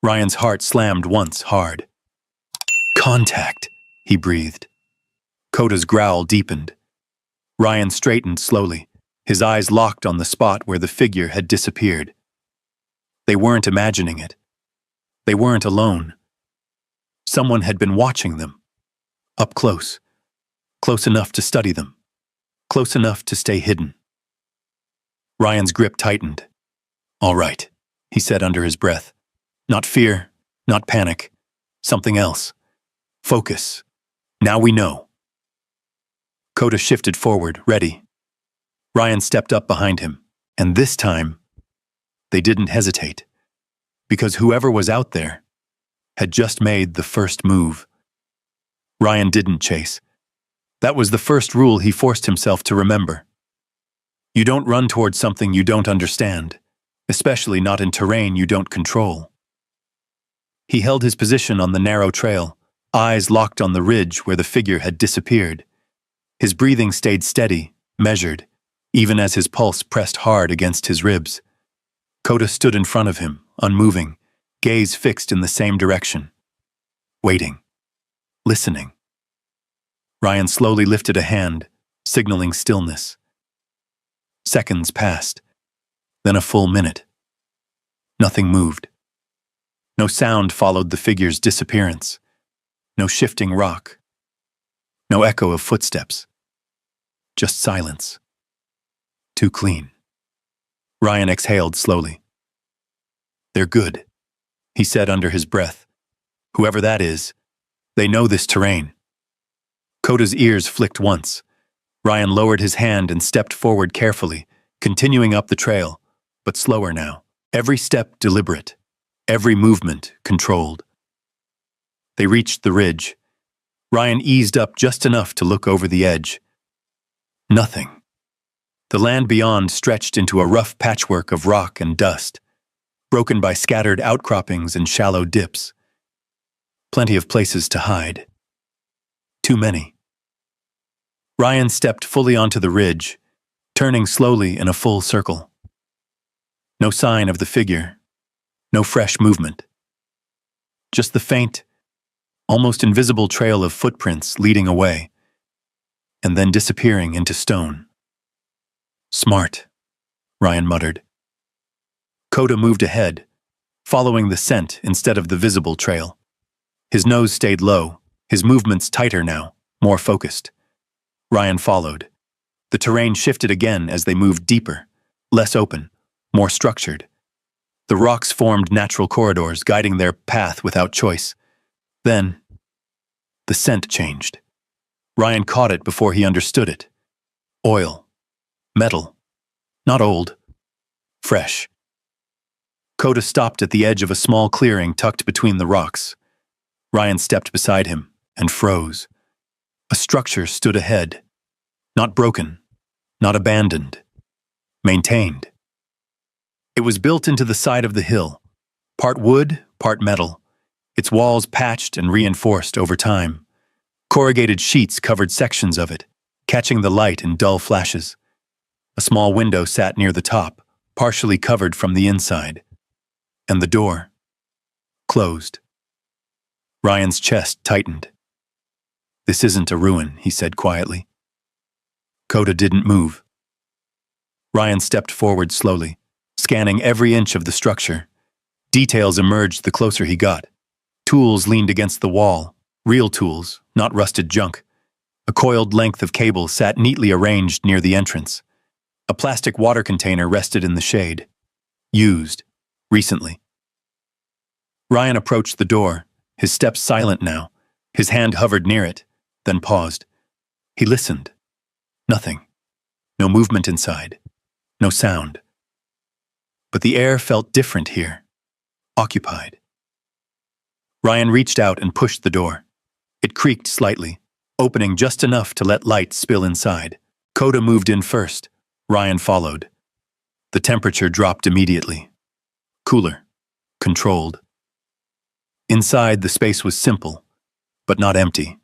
Ryan's heart slammed once hard. "Contact," he breathed. Kota's growl deepened. Ryan straightened slowly, his eyes locked on the spot where the figure had disappeared. They weren't imagining it. They weren't alone. Someone had been watching them. Up close. Close enough to study them. Close enough to stay hidden. Ryan's grip tightened. "All right," he said under his breath. "Not fear, not panic. Something else. Focus. Now we know." Kota shifted forward, ready. Ryan stepped up behind him, and this time, they didn't hesitate. Because whoever was out there had just made the first move. Ryan didn't chase. That was the first rule he forced himself to remember. You don't run towards something you don't understand, especially not in terrain you don't control. He held his position on the narrow trail, eyes locked on the ridge where the figure had disappeared. His breathing stayed steady, measured, even as his pulse pressed hard against his ribs. Kota stood in front of him, unmoving, gaze fixed in the same direction. Waiting. Listening. Ryan slowly lifted a hand, signaling stillness. Seconds passed, then a full minute. Nothing moved. No sound followed the figure's disappearance. No shifting rock. No echo of footsteps. Just silence. Too clean. Ryan exhaled slowly. "They're good," he said under his breath. "Whoever that is, they know this terrain." Kota's ears flicked once. Ryan lowered his hand and stepped forward carefully, continuing up the trail, but slower now. Every step deliberate. Every movement controlled. They reached the ridge. Ryan eased up just enough to look over the edge. Nothing. The land beyond stretched into a rough patchwork of rock and dust, broken by scattered outcroppings and shallow dips. Plenty of places to hide. Too many. Ryan stepped fully onto the ridge, turning slowly in a full circle. No sign of the figure, no fresh movement. Just the faint, almost invisible trail of footprints leading away, and then disappearing into stone. Smart, Ryan muttered. Coda moved ahead, following the scent instead of the visible trail. His nose stayed low, his movements tighter now, more focused. Ryan followed. The terrain shifted again as they moved deeper, less open, more structured. The rocks formed natural corridors, guiding their path without choice. Then, the scent changed. Ryan caught it before he understood it. Oil. Metal. Not old. Fresh. Coda stopped at the edge of a small clearing tucked between the rocks. Ryan stepped beside him and froze. A structure stood ahead. Not broken. Not abandoned. Maintained. It was built into the side of the hill, part wood, part metal, its walls patched and reinforced over time. Corrugated sheets covered sections of it, catching the light in dull flashes. A small window sat near the top, partially covered from the inside. And the door, closed. Ryan's chest tightened. "This isn't a ruin," he said quietly. Coda didn't move. Ryan stepped forward slowly, scanning every inch of the structure. Details emerged the closer he got. Tools leaned against the wall, real tools, not rusted junk. A coiled length of cable sat neatly arranged near the entrance. A plastic water container rested in the shade. Used. Recently. Ryan approached the door, his steps silent now. His hand hovered near it, then paused. He listened. Nothing. No movement inside. No sound. But the air felt different here. Occupied. Ryan reached out and pushed the door. It creaked slightly, opening just enough to let light spill inside. Coda moved in first. Ryan followed. The temperature dropped immediately. Cooler. Controlled. Inside, the space was simple, but not empty.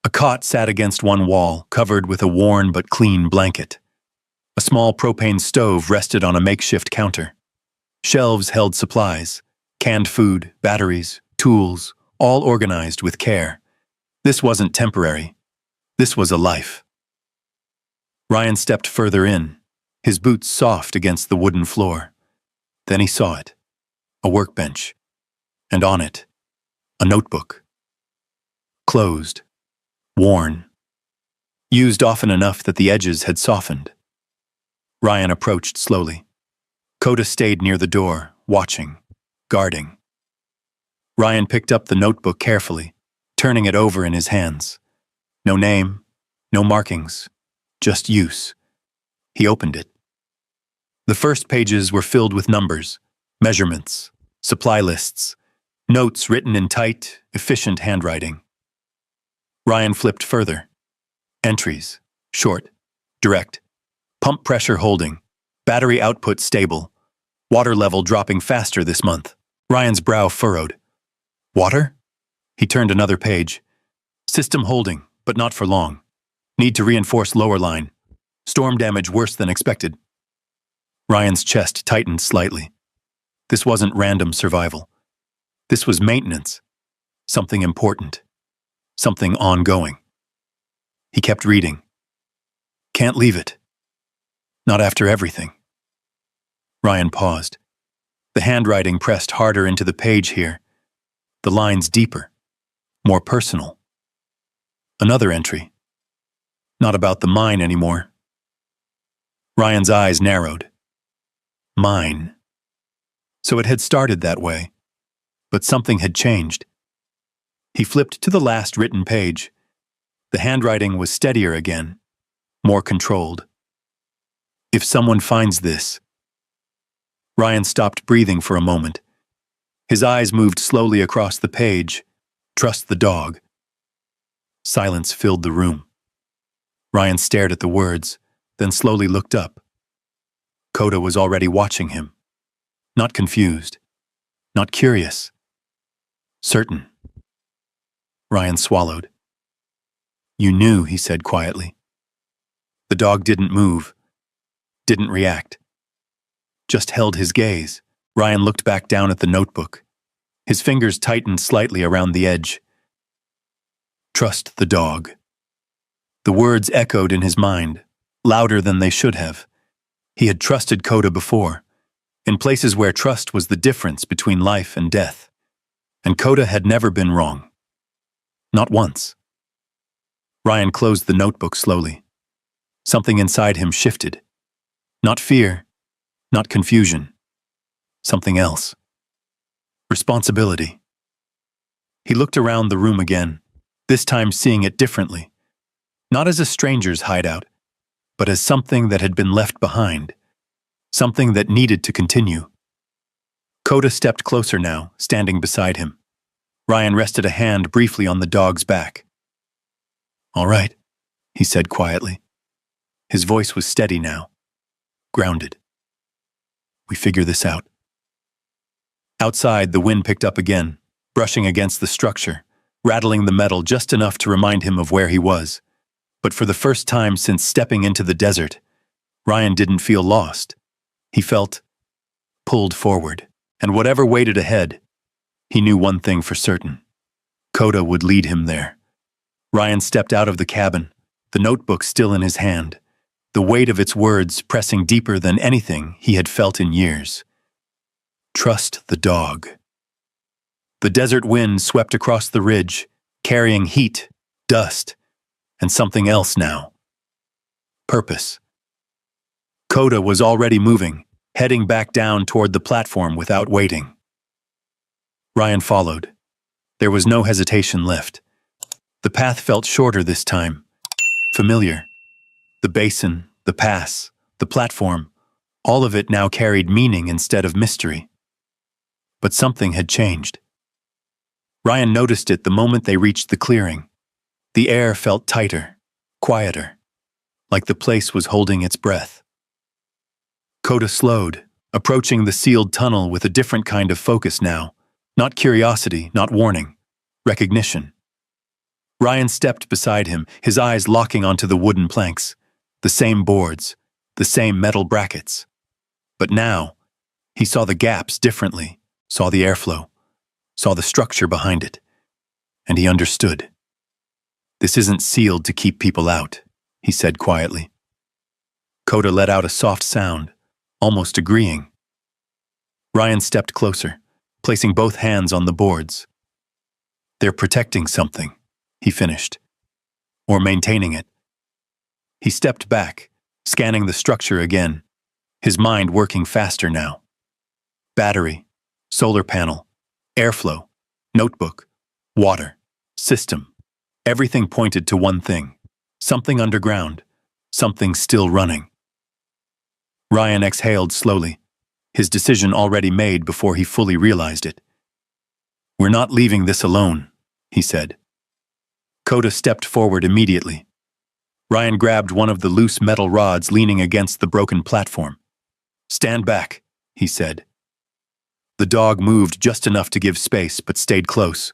A cot sat against one wall, covered with a worn but clean blanket. A small propane stove rested on a makeshift counter. Shelves held supplies, canned food, batteries, tools, all organized with care. This wasn't temporary. This was a life. Ryan stepped further in, his boots soft against the wooden floor. Then he saw it. A workbench. And on it, a notebook. Closed. Worn. Used often enough that the edges had softened. Ryan approached slowly. Coda stayed near the door, watching, guarding. Ryan picked up the notebook carefully, turning it over in his hands. No name, no markings, just use. He opened it. The first pages were filled with numbers, measurements, supply lists, notes written in tight, efficient handwriting. Ryan flipped further. Entries, short, direct. Pump pressure holding, battery output stable, water level dropping faster this month. Ryan's brow furrowed. Water? He turned another page. System holding, but not for long. Need to reinforce lower line. Storm damage worse than expected. Ryan's chest tightened slightly. This wasn't random survival. This was maintenance. Something important. Something ongoing. He kept reading. Can't leave it. Not after everything. Ryan paused. The handwriting pressed harder into the page here. The lines deeper. More personal. Another entry. Not about the mine anymore. Ryan's eyes narrowed. Mine. So it had started that way. But something had changed. He flipped to the last written page. The handwriting was steadier again. More controlled. If someone finds this. Ryan stopped breathing for a moment. His eyes moved slowly across the page. Trust the dog. Silence filled the room. Ryan stared at the words, then slowly looked up. Coda was already watching him. Not confused. Not curious. Certain. Ryan swallowed. You knew, he said quietly. The dog didn't move, didn't react. Just held his gaze. Ryan looked back down at the notebook. His fingers tightened slightly around the edge. Trust the dog. The words echoed in his mind, louder than they should have. He had trusted Coda before, in places where trust was the difference between life and death. And Coda had never been wrong. Not once. Ryan closed the notebook slowly. Something inside him shifted. Not fear, not confusion. Something else. Responsibility. He looked around the room again, this time seeing it differently. Not as a stranger's hideout, but as something that had been left behind. Something that needed to continue. Coda stepped closer now, standing beside him. Ryan rested a hand briefly on the dog's back. All right, he said quietly. His voice was steady now, grounded. We figure this out. Outside, the wind picked up again, brushing against the structure, rattling the metal just enough to remind him of where he was. But for the first time since stepping into the desert, Ryan didn't feel lost. He felt pulled forward, and whatever waited ahead, he knew one thing for certain. Coda would lead him there. Ryan stepped out of the cabin, the notebook still in his hand, the weight of its words pressing deeper than anything he had felt in years. Trust the dog. The desert wind swept across the ridge, carrying heat, dust, and something else now. Purpose. Coda was already moving, heading back down toward the platform without waiting. Ryan followed. There was no hesitation left. The path felt shorter this time. Familiar. The basin, the pass, the platform, all of it now carried meaning instead of mystery. But something had changed. Ryan noticed it the moment they reached the clearing. The air felt tighter, quieter, like the place was holding its breath. Coda slowed, approaching the sealed tunnel with a different kind of focus now. Not curiosity, not warning. Recognition. Ryan stepped beside him, his eyes locking onto the wooden planks. The same boards, the same metal brackets. But now, he saw the gaps differently, saw the airflow, saw the structure behind it. And he understood. This isn't sealed to keep people out, he said quietly. Coda let out a soft sound, almost agreeing. Ryan stepped closer, placing both hands on the boards. They're protecting something, he finished. Or maintaining it. He stepped back, scanning the structure again, his mind working faster now. Battery, solar panel, airflow, notebook, water, system. Everything pointed to one thing. Something underground, something still running. Ryan exhaled slowly, his decision already made before he fully realized it. We're not leaving this alone, he said. Coda stepped forward immediately. Ryan grabbed one of the loose metal rods leaning against the broken platform. Stand back, he said. The dog moved just enough to give space, but stayed close.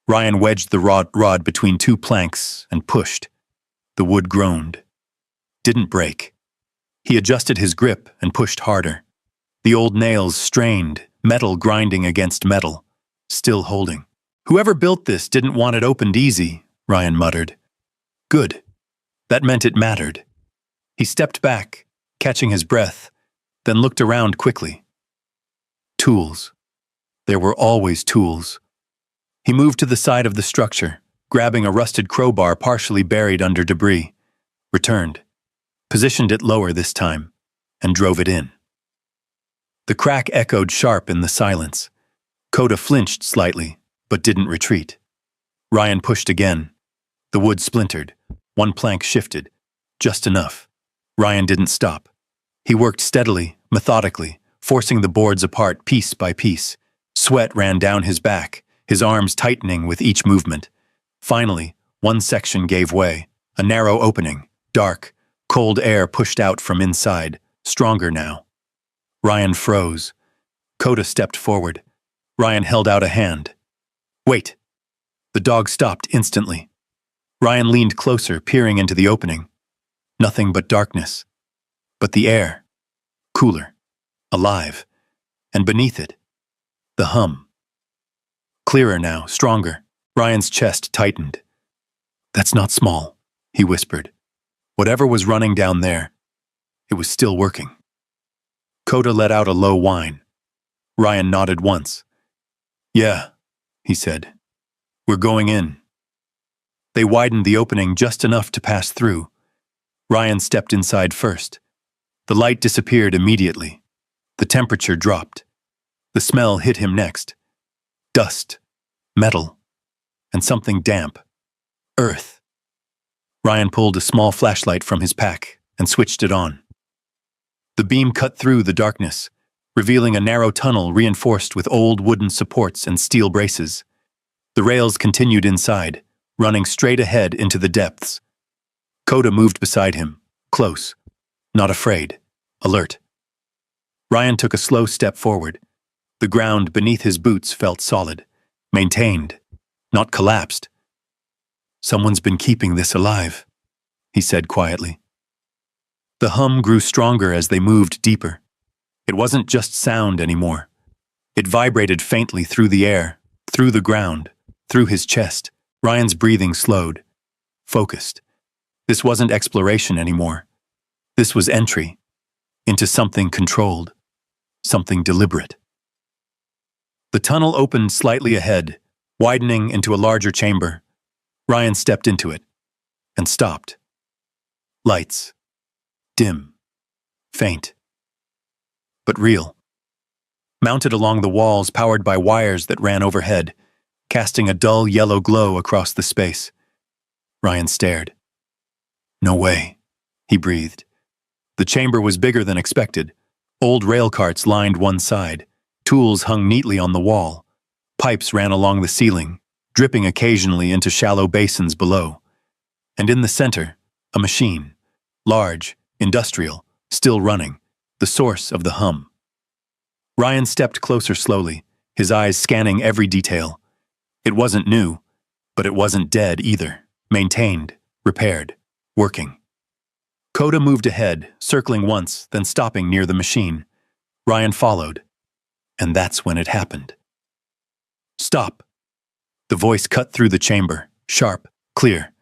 Ryan wedged the rod between two planks and pushed. The wood groaned. Didn't break. He adjusted his grip and pushed harder. The old nails strained, metal grinding against metal, still holding. Whoever built this didn't want it opened easy, Ryan muttered. Good. That meant it mattered. He stepped back, catching his breath, then looked around quickly. Tools. There were always tools. He moved to the side of the structure, grabbing a rusted crowbar partially buried under debris, returned, positioned it lower this time, and drove it in. The crack echoed sharp in the silence. Coda flinched slightly, but didn't retreat. Ryan pushed again. The wood splintered. One plank shifted. Just enough. Ryan didn't stop. He worked steadily, methodically, forcing the boards apart piece by piece. Sweat ran down his back, his arms tightening with each movement. Finally, one section gave way, a narrow opening, Dark, cold air pushed out from inside, stronger now. Ryan froze. Coda stepped forward. Ryan held out a hand. Wait! The dog stopped instantly. Ryan leaned closer, peering into the opening. Nothing but darkness. But the air. Cooler. Alive. And beneath it, the hum. Clearer now, stronger. Ryan's chest tightened. That's not small, he whispered. Whatever was running down there, it was still working. Coda let out a low whine. Ryan nodded once. Yeah, he said. We're going in. They widened the opening just enough to pass through. Ryan stepped inside first. The light disappeared immediately. The temperature dropped. The smell hit him next. Dust, metal, and something damp. Earth. Ryan pulled a small flashlight from his pack and switched it on. The beam cut through the darkness, revealing a narrow tunnel reinforced with old wooden supports and steel braces. The rails continued inside, running straight ahead into the depths. Coda moved beside him, close, not afraid, alert. Ryan took a slow step forward. The ground beneath his boots felt solid, maintained, not collapsed. Someone's been keeping this alive, he said quietly. The hum grew stronger as they moved deeper. It wasn't just sound anymore. It vibrated faintly through the air, through the ground, through his chest. Ryan's breathing slowed, focused. This wasn't exploration anymore. This was entry into something controlled, something deliberate. The tunnel opened slightly ahead, widening into a larger chamber. Ryan stepped into it and stopped. Lights. Dim. Faint. But real. Mounted along the walls, powered by wires that ran overhead, casting a dull yellow glow across the space. Ryan stared. No way, he breathed. The chamber was bigger than expected. Old rail carts lined one side. Tools hung neatly on the wall. Pipes ran along the ceiling, dripping occasionally into shallow basins below. And in the center, a machine. Large, industrial, still running, the source of the hum. Ryan stepped closer slowly, his eyes scanning every detail. It wasn't new, but it wasn't dead either. Maintained, repaired, working. Coda moved ahead, circling once, then stopping near the machine. Ryan followed. And that's when it happened. Stop. The voice cut through the chamber, sharp, clear.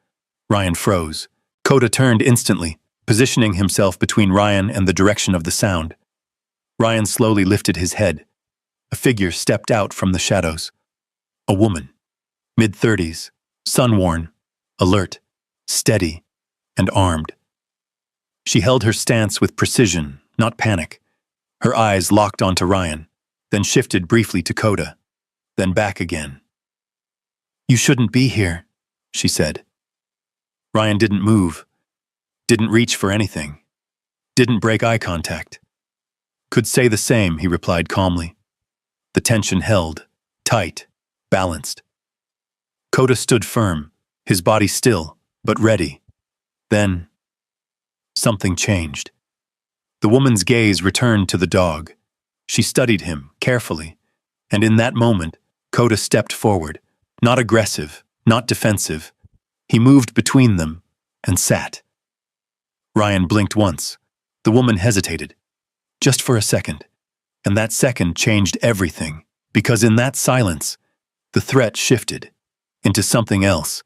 Ryan froze. Coda turned instantly, positioning himself between Ryan and the direction of the sound. Ryan slowly lifted his head. A figure stepped out from the shadows. A woman, mid-30s, sun-worn, alert, steady, and armed. She held her stance with precision, not panic. Her eyes locked onto Ryan, then shifted briefly to Coda, then back again. You shouldn't be here, she said. Ryan didn't move, didn't reach for anything, didn't break eye contact. Could say the same, he replied calmly. The tension held, tight, balanced. Coda stood firm, his body still, but ready. Then, something changed. The woman's gaze returned to the dog. She studied him carefully, and in that moment, Coda stepped forward, not aggressive, not defensive. He moved between them and sat. Ryan blinked once. The woman hesitated, just for a second, and that second changed everything, because in that silence, the threat shifted into something else,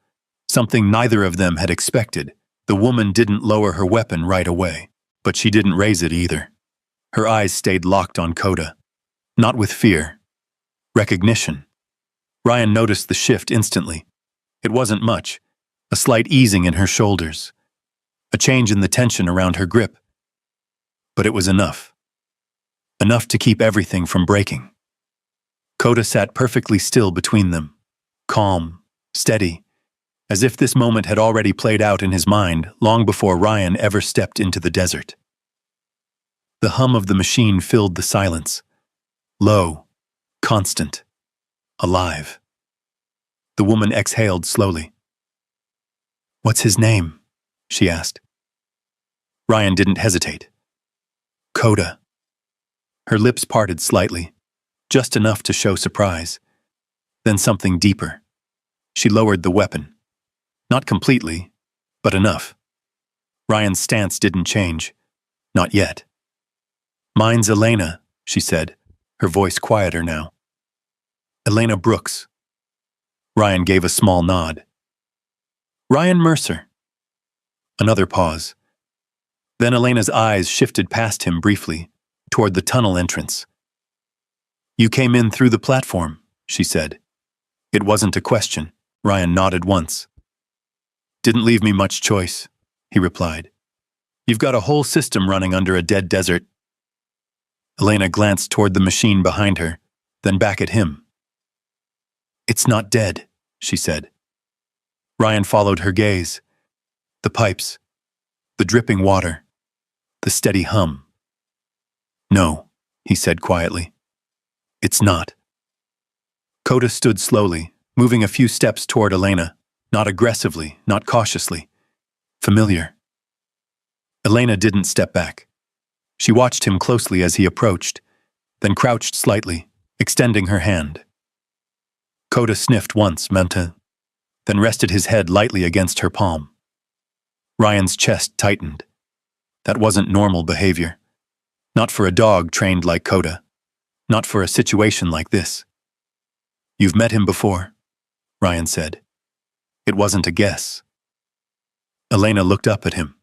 something neither of them had expected. The woman didn't lower her weapon right away, but she didn't raise it either. Her eyes stayed locked on Coda, not with fear, recognition. Ryan noticed the shift instantly. It wasn't much, a slight easing in her shoulders, a change in the tension around her grip. But it was enough. Enough to keep everything from breaking. Coda sat perfectly still between them, calm, steady, as if this moment had already played out in his mind long before Ryan ever stepped into the desert. The hum of the machine filled the silence, low, constant, alive. The woman exhaled slowly. What's his name? She asked. Ryan didn't hesitate. Coda. Her lips parted slightly, just enough to show surprise. Then something deeper. She lowered the weapon. Not completely, but enough. Ryan's stance didn't change. Not yet. Mine's Elena, she said, her voice quieter now. Elena Brooks. Ryan gave a small nod. Ryan Mercer. Another pause. Then Elena's eyes shifted past him briefly, toward the tunnel entrance. You came in through the platform, she said. It wasn't a question. Ryan nodded once. Didn't leave me much choice, he replied. You've got a whole system running under a dead desert. Elena glanced toward the machine behind her, then back at him. It's not dead, she said. Ryan followed her gaze. The pipes, the dripping water, the steady hum. No, he said quietly. It's not. Coda stood slowly, moving a few steps toward Elena, not aggressively, not cautiously. Familiar. Elena didn't step back. She watched him closely as he approached, then crouched slightly, extending her hand. Coda sniffed once, Manta, then rested his head lightly against her palm. Ryan's chest tightened. That wasn't normal behavior. Not for a dog trained like Coda. Not for a situation like this. You've met him before, Ryan said. It wasn't a guess. Elena looked up at him.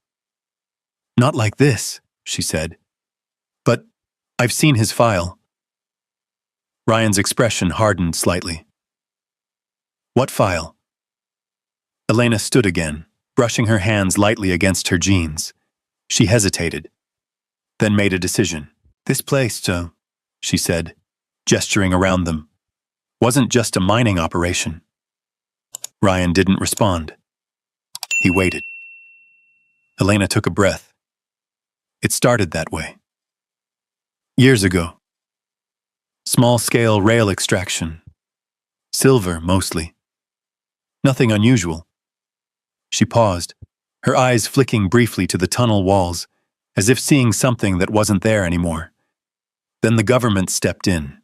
Not like this, she said. But I've seen his file. Ryan's expression hardened slightly. What file? Elena stood again, brushing her hands lightly against her jeans. She hesitated, then made a decision. This place, she said, gesturing around them, wasn't just a mining operation. Ryan didn't respond. He waited. Elena took a breath. It started that way. Years ago. Small-scale rail extraction. Silver, mostly. Nothing unusual. She paused, her eyes flicking briefly to the tunnel walls, as if seeing something that wasn't there anymore. Then the government stepped in.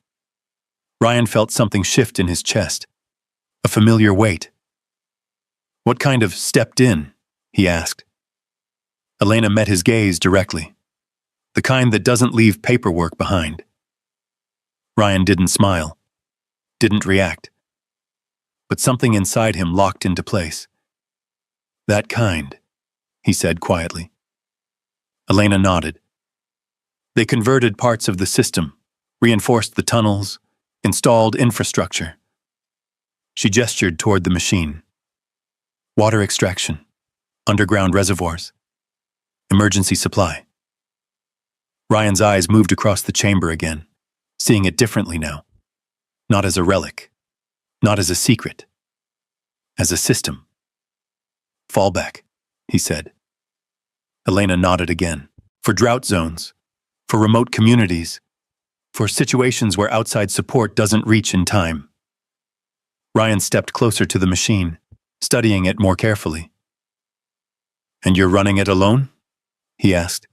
Ryan felt something shift in his chest, a familiar weight. What kind of stepped in? He asked. Elena met his gaze directly, the kind that doesn't leave paperwork behind. Ryan didn't smile, didn't react, but something inside him locked into place. That kind, he said quietly. Elena nodded. They converted parts of the system, reinforced the tunnels, installed infrastructure. She gestured toward the machine. Water extraction, underground reservoirs, emergency supply. Ryan's eyes moved across the chamber again, seeing it differently now. Not as a relic, not as a secret, as a system. Fallback, he said. Elena nodded again. For drought zones, for remote communities, for situations where outside support doesn't reach in time. Ryan stepped closer to the machine, studying it more carefully. And you're running it alone? He asked.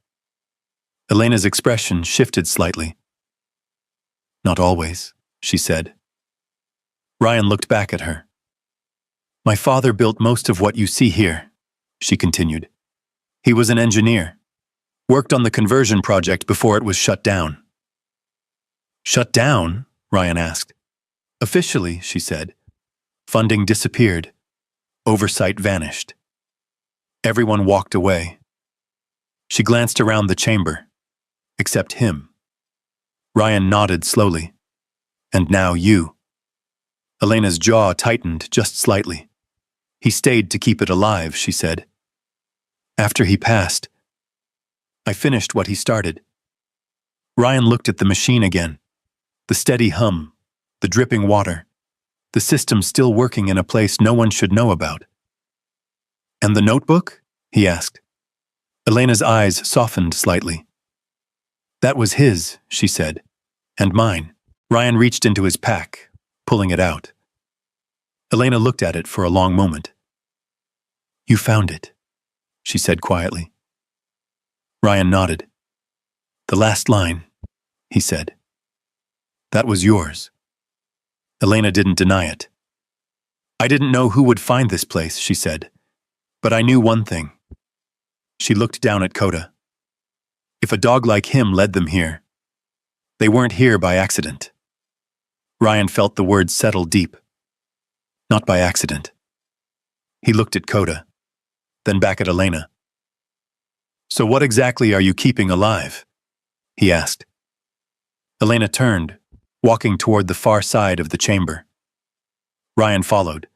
Elena's expression shifted slightly. Not always, she said. Ryan looked back at her. My father built most of what you see here, she continued. He was an engineer, worked on the conversion project before it was shut down. Shut down? Ryan asked. Officially, she said. Funding disappeared. Oversight vanished. Everyone walked away. She glanced around the chamber, except him. Ryan nodded slowly. And now you. Elena's jaw tightened just slightly. He stayed to keep it alive, she said. After he passed, I finished what he started. Ryan looked at the machine again. The steady hum, the dripping water, the system still working in a place no one should know about. And the notebook? He asked. Elena's eyes softened slightly. That was his, she said, and mine. Ryan reached into his pack, pulling it out. Elena looked at it for a long moment. You found it, she said quietly. Ryan nodded. The last line, he said. That was yours. Elena didn't deny it. I didn't know who would find this place, she said. But I knew one thing. She looked down at Coda. If a dog like him led them here, they weren't here by accident. Ryan felt the words settle deep. Not by accident. He looked at Coda, then back at Elena. So what exactly are you keeping alive? He asked. Elena turned, walking toward the far side of the chamber. Ryan followed.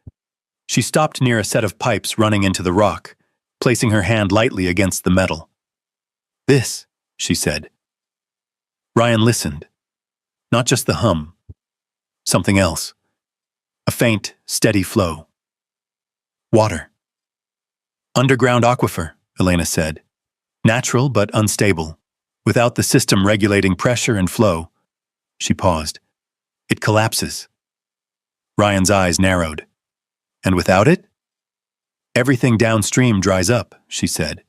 She stopped near a set of pipes running into the rock, placing her hand lightly against the metal. This, she said. Ryan listened. Not just the hum. Something else. A faint, steady flow. Water. Underground aquifer, Elena said. Natural but unstable. Without the system regulating pressure and flow. She paused. It collapses. Ryan's eyes narrowed. And without it? Everything downstream dries up, she said.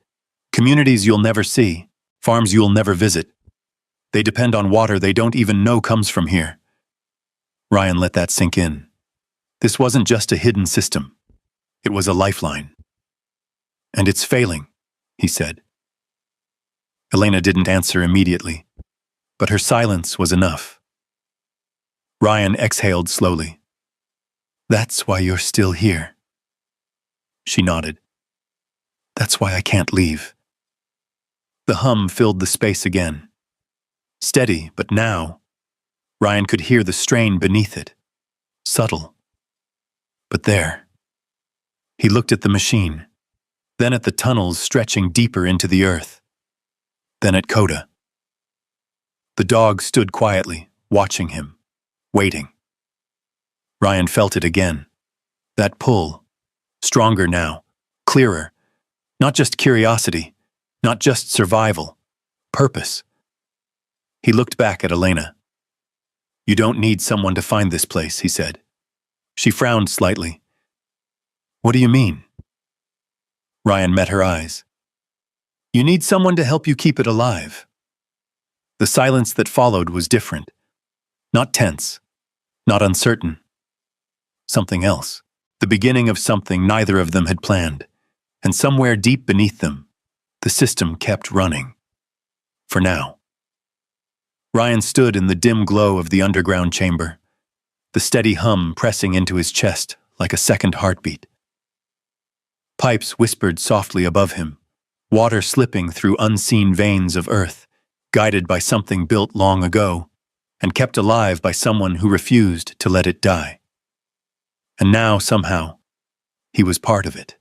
Communities you'll never see, farms you'll never visit. They depend on water they don't even know comes from here. Ryan let that sink in. This wasn't just a hidden system. It was a lifeline. And it's failing, he said. Elena didn't answer immediately, but her silence was enough. Ryan exhaled slowly. That's why you're still here. She nodded. That's why I can't leave. The hum filled the space again. Steady, but now, Ryan could hear the strain beneath it. Subtle. But there. He looked at the machine, then at the tunnels stretching deeper into the earth, then at Coda. The dog stood quietly, watching him, waiting. Ryan felt it again. That pull, stronger now, clearer. Not just curiosity, not just survival, purpose. He looked back at Elena. You don't need someone to find this place, he said. She frowned slightly. What do you mean? Ryan met her eyes. You need someone to help you keep it alive. The silence that followed was different. Not tense, not uncertain. Something else. The beginning of something neither of them had planned. And somewhere deep beneath them, the system kept running. For now. Ryan stood in the dim glow of the underground chamber, the steady hum pressing into his chest like a second heartbeat. Pipes whispered softly above him, water slipping through unseen veins of earth, guided by something built long ago, and kept alive by someone who refused to let it die. And now, somehow, he was part of it.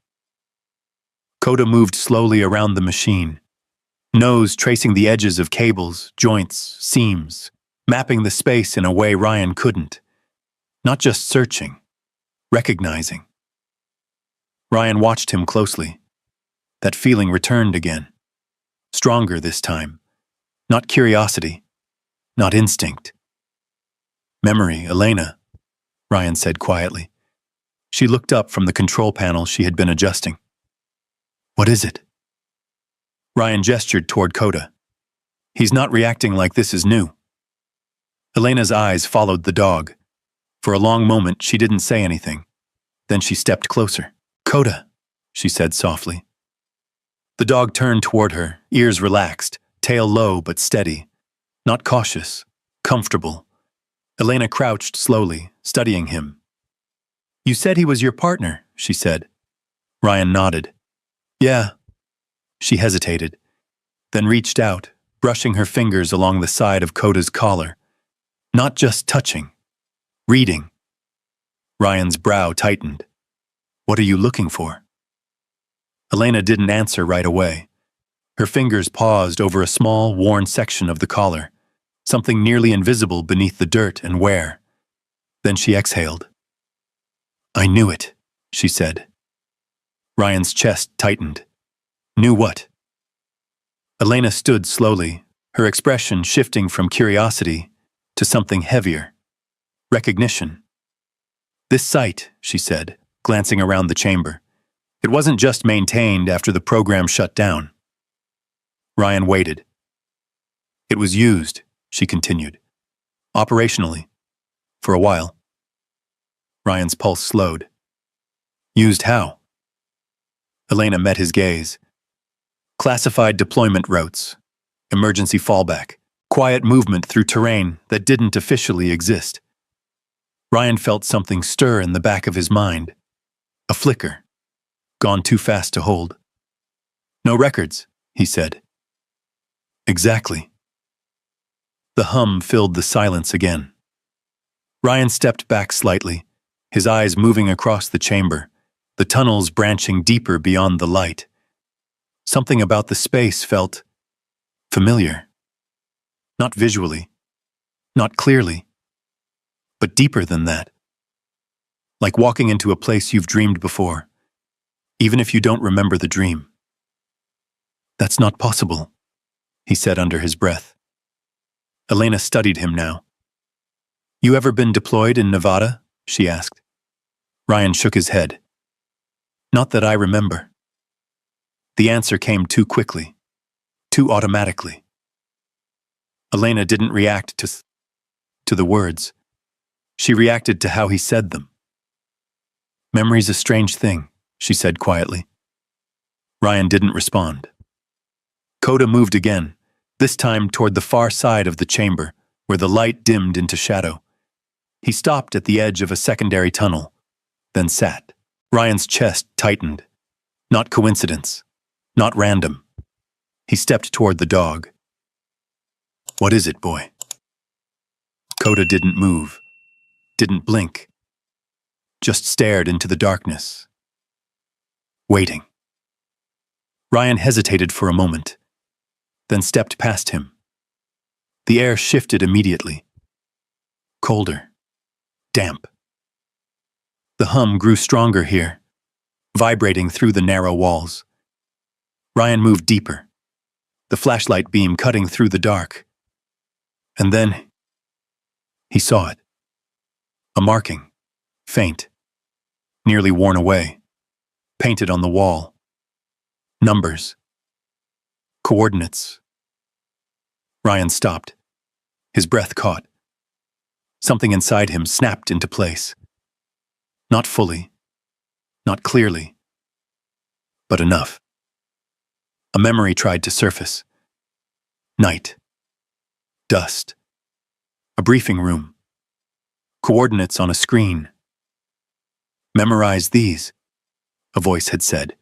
Coda moved slowly around the machine, nose tracing the edges of cables, joints, seams, mapping the space in a way Ryan couldn't. Not just searching, recognizing. Ryan watched him closely. That feeling returned again. Stronger this time. Not curiosity, not instinct. Memory, Elena, Ryan said quietly. She looked up from the control panel she had been adjusting. What is it? Ryan gestured toward Coda. He's not reacting like this is new. Elena's eyes followed the dog. For a long moment, she didn't say anything. Then she stepped closer. Coda, she said softly. The dog turned toward her, ears relaxed, tail low but steady. Not cautious, comfortable. Elena crouched slowly, studying him. You said he was your partner, she said. Ryan nodded. Yeah. She hesitated, then reached out, brushing her fingers along the side of Coda's collar. Not just touching. Reading. Ryan's brow tightened. What are you looking for? Elena didn't answer right away. Her fingers paused over a small, worn section of the collar, something nearly invisible beneath the dirt and wear. Then she exhaled. I knew it, she said. Ryan's chest tightened. Knew what? Elena stood slowly, her expression shifting from curiosity to something heavier. Recognition. This site, she said, glancing around the chamber. It wasn't just maintained after the program shut down. Ryan waited. It was used, she continued. Operationally. For a while. Ryan's pulse slowed. Used how? Elena met his gaze. Classified deployment routes. Emergency fallback. Quiet movement through terrain that didn't officially exist. Ryan felt something stir in the back of his mind. A flicker. Gone too fast to hold. No records, he said. Exactly. The hum filled the silence again. Ryan stepped back slightly, his eyes moving across the chamber, the tunnels branching deeper beyond the light. Something about the space felt familiar. Not visually, not clearly, but deeper than that. Like walking into a place you've dreamed before, even if you don't remember the dream. That's not possible, he said under his breath. Elena studied him now. You ever been deployed in Nevada? She asked. Ryan shook his head. Not that I remember. The answer came too quickly, too automatically. Elena didn't react to the words. She reacted to how he said them. Memory's a strange thing, she said quietly. Ryan didn't respond. Coda moved again, this time toward the far side of the chamber, where the light dimmed into shadow. He stopped at the edge of a secondary tunnel, then sat. Ryan's chest tightened. Not coincidence, not random. He stepped toward the dog. What is it, boy? Coda didn't move, didn't blink, just stared into the darkness. Waiting. Ryan hesitated for a moment, then stepped past him. The air shifted immediately. Colder. Damp. The hum grew stronger here, vibrating through the narrow walls. Ryan moved deeper, the flashlight beam cutting through the dark. And then he saw it. A marking, faint, nearly worn away, painted on the wall. Numbers. Coordinates. Ryan stopped. His breath caught. Something inside him snapped into place. Not fully, not clearly, but enough. A memory tried to surface. Night. Dust. A briefing room. Coordinates on a screen. Memorize these, a voice had said.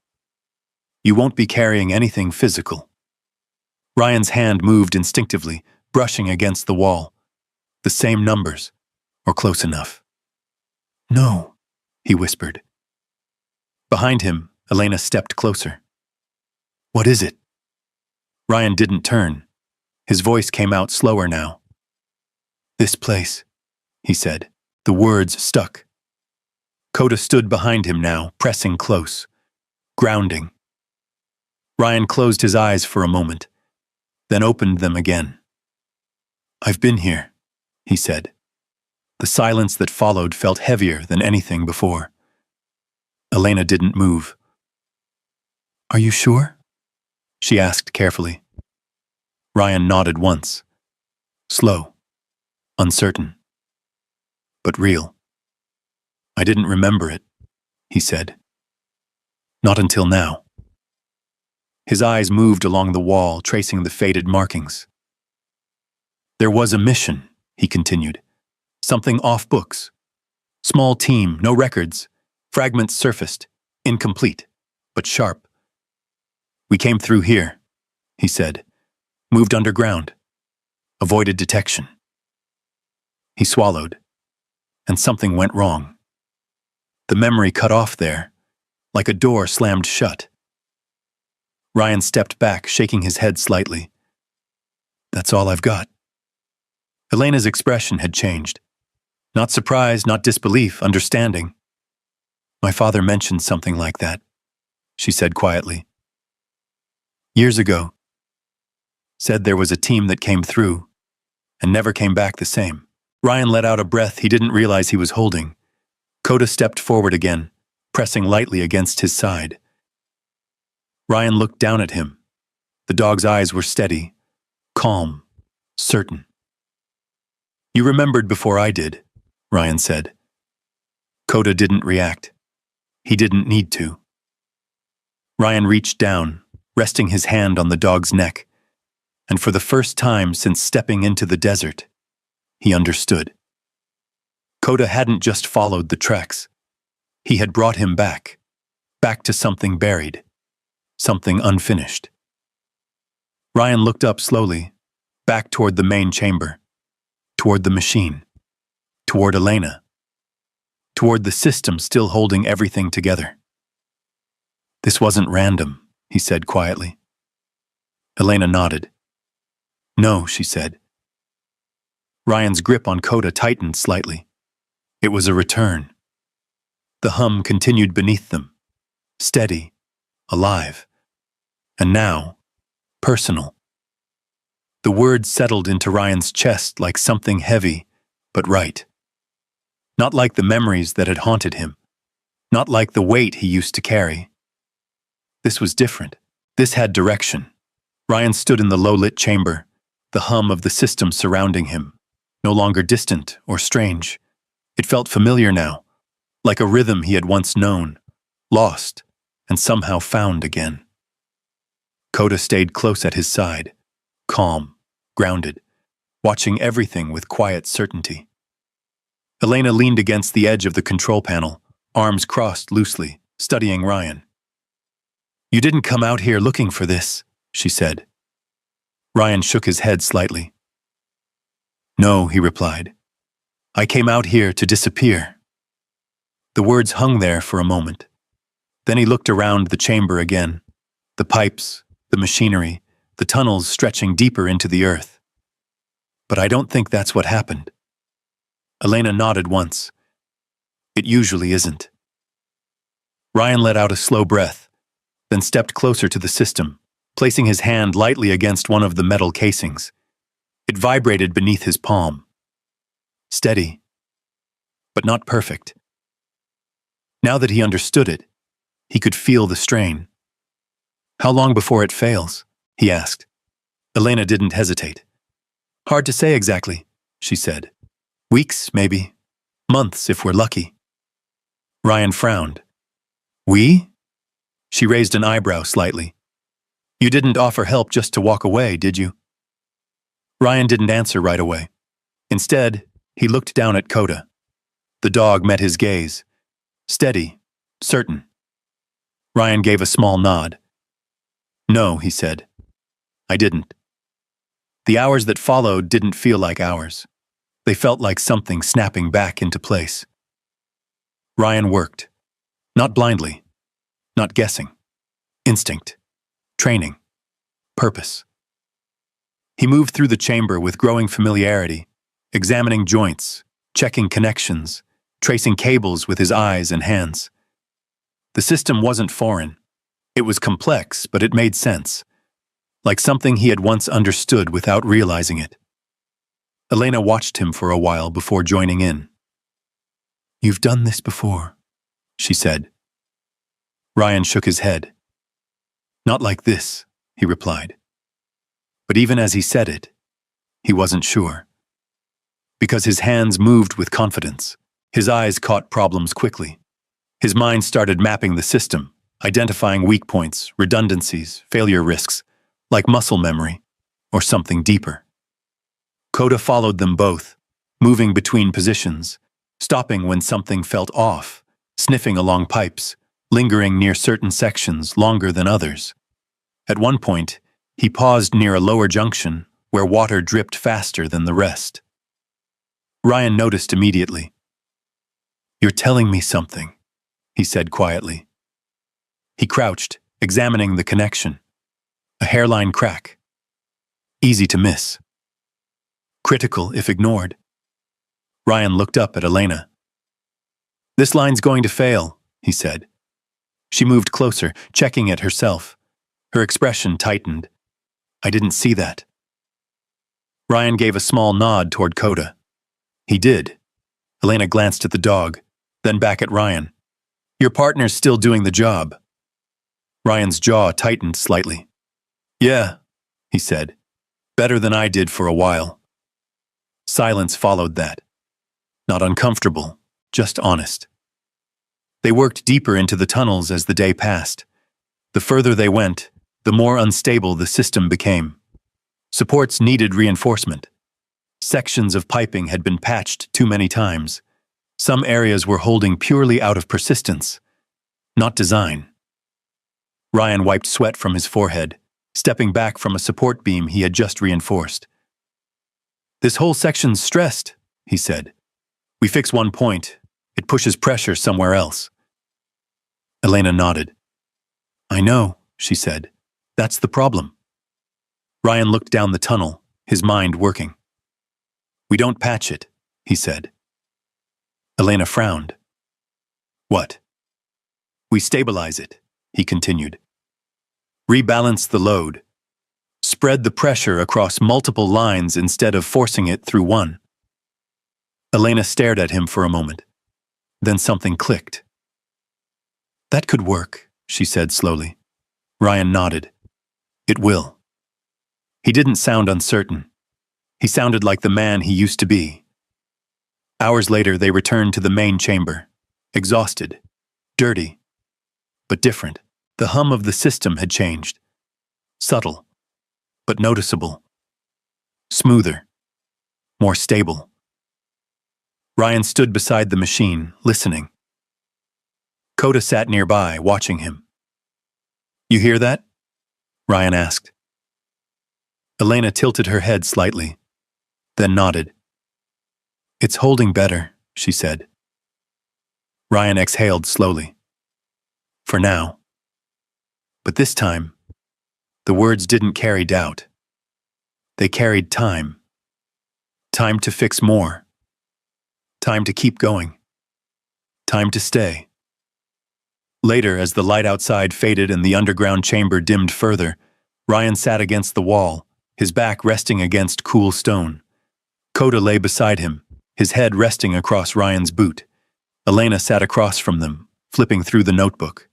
You won't be carrying anything physical. Ryan's hand moved instinctively, brushing against the wall. The same numbers, or close enough. No, he whispered. Behind him, Elena stepped closer. What is it? Ryan didn't turn. His voice came out slower now. This place, he said. The words stuck. Coda stood behind him now, pressing close, grounding. Ryan closed his eyes for a moment, then opened them again. I've been here, he said. The silence that followed felt heavier than anything before. Elena didn't move. Are you sure? She asked carefully. Ryan nodded once. Slow, uncertain, but real. I didn't remember it, he said. Not until now. His eyes moved along the wall, tracing the faded markings. There was a mission, he continued. Something off books. Small team, no records. Fragments surfaced, incomplete, but sharp. We came through here, he said. Moved underground. Avoided detection. He swallowed, and something went wrong. The memory cut off there, like a door slammed shut. Ryan stepped back, shaking his head slightly. That's all I've got. Elena's expression had changed. Not surprise, not disbelief, understanding. My father mentioned something like that, she said quietly. Years ago. Said there was a team that came through and never came back the same. Ryan let out a breath he didn't realize he was holding. Coda stepped forward again, pressing lightly against his side. Ryan looked down at him, The dog's eyes were steady, calm, certain. "You remembered before I did," Ryan said. Coda didn't react. He didn't need to. Ryan reached down, resting his hand on the dog's neck, and for the first time since stepping into the desert, he understood. Coda hadn't just followed the tracks. He had brought him back to something buried, something unfinished. Ryan looked up slowly, back toward the main chamber, toward the machine, toward Elena, toward the system still holding everything together. "This wasn't random," he said quietly. Elena nodded. "No," she said. Ryan's grip on Coda tightened slightly. It was a return. The hum continued beneath them, steady, alive, and now, personal. The words settled into Ryan's chest like something heavy, but right. Not like the memories that had haunted him, not like the weight he used to carry. This was different. This had direction. Ryan stood in the low-lit chamber, the hum of the system surrounding him, no longer distant or strange. It felt familiar now, like a rhythm he had once known, lost, and somehow found again. Coda stayed close at his side, calm, grounded, watching everything with quiet certainty. Elena leaned against the edge of the control panel, arms crossed loosely, studying Ryan. "You didn't come out here looking for this," she said. Ryan shook his head slightly. "No," he replied. "I came out here to disappear." The words hung there for a moment. Then he looked around the chamber again, the pipes, the machinery, the tunnels stretching deeper into the earth. "But I don't think that's what happened." Elena nodded once. "It usually isn't." Ryan let out a slow breath, then stepped closer to the system, placing his hand lightly against one of the metal casings. It vibrated beneath his palm. Steady, but not perfect. Now that he understood it, he could feel the strain. "How long before it fails?" he asked. Elena didn't hesitate. "Hard to say exactly," she said. "Weeks, maybe. Months, if we're lucky." Ryan frowned. "We?" She raised an eyebrow slightly. "You didn't offer help just to walk away, did you?" Ryan didn't answer right away. Instead, he looked down at Coda. The dog met his gaze. Steady, certain. Ryan gave a small nod. "No," he said. "I didn't." The hours that followed didn't feel like hours. They felt like something snapping back into place. Ryan worked. Not blindly. Not guessing. Instinct. Training. Purpose. He moved through the chamber with growing familiarity, examining joints, checking connections, tracing cables with his eyes and hands. The system wasn't foreign. It was complex, but it made sense, like something he had once understood without realizing it. Elena watched him for a while before joining in. "You've done this before," she said. Ryan shook his head. "Not like this," he replied. But even as he said it, he wasn't sure. Because his hands moved with confidence, his eyes caught problems quickly. His mind started mapping the system, identifying weak points, redundancies, failure risks, like muscle memory, or something deeper. Coda followed them both, moving between positions, stopping when something felt off, sniffing along pipes, lingering near certain sections longer than others. At one point, he paused near a lower junction where water dripped faster than the rest. Ryan noticed immediately. "You're telling me something," he said quietly. He crouched, examining the connection. A hairline crack. Easy to miss. Critical if ignored. Ryan looked up at Elena. "This line's going to fail," he said. She moved closer, checking it herself. Her expression tightened. "I didn't see that." Ryan gave a small nod toward Coda. He did. Elena glanced at the dog, then back at Ryan. "Your partner's still doing the job." Ryan's jaw tightened slightly. Yeah, he said. Better than I did for a while. Silence followed that. Not uncomfortable, just honest. They worked deeper into the tunnels as the day passed. The further they went, the more unstable the system became. Supports needed reinforcement. Sections of piping had been patched too many times. Some areas were holding purely out of persistence, not design. Ryan wiped sweat from his forehead, stepping back from a support beam he had just reinforced. This whole section's stressed, he said. We fix one point, it pushes pressure somewhere else. Elena nodded. I know, she said. That's the problem. Ryan looked down the tunnel, his mind working. We don't patch it, he said. Elena frowned. What? We stabilize it, he continued. Rebalance the load. Spread the pressure across multiple lines instead of forcing it through one. Elena stared at him for a moment. Then something clicked. That could work, she said slowly. Ryan nodded. It will. He didn't sound uncertain. He sounded like the man he used to be. Hours later, they returned to the main chamber, exhausted, dirty, but different. The hum of the system had changed. Subtle, but noticeable. Smoother, more stable. Ryan stood beside the machine, listening. Coda sat nearby, watching him. You hear that? Ryan asked. Elena tilted her head slightly, then nodded. It's holding better, she said. Ryan exhaled slowly. For now. But this time, the words didn't carry doubt. They carried time. Time to fix more. Time to keep going. Time to stay. Later, as the light outside faded and the underground chamber dimmed further, Ryan sat against the wall, his back resting against cool stone. Coda lay beside him, his head resting across Ryan's boot. Elena sat across from them, flipping through the notebook.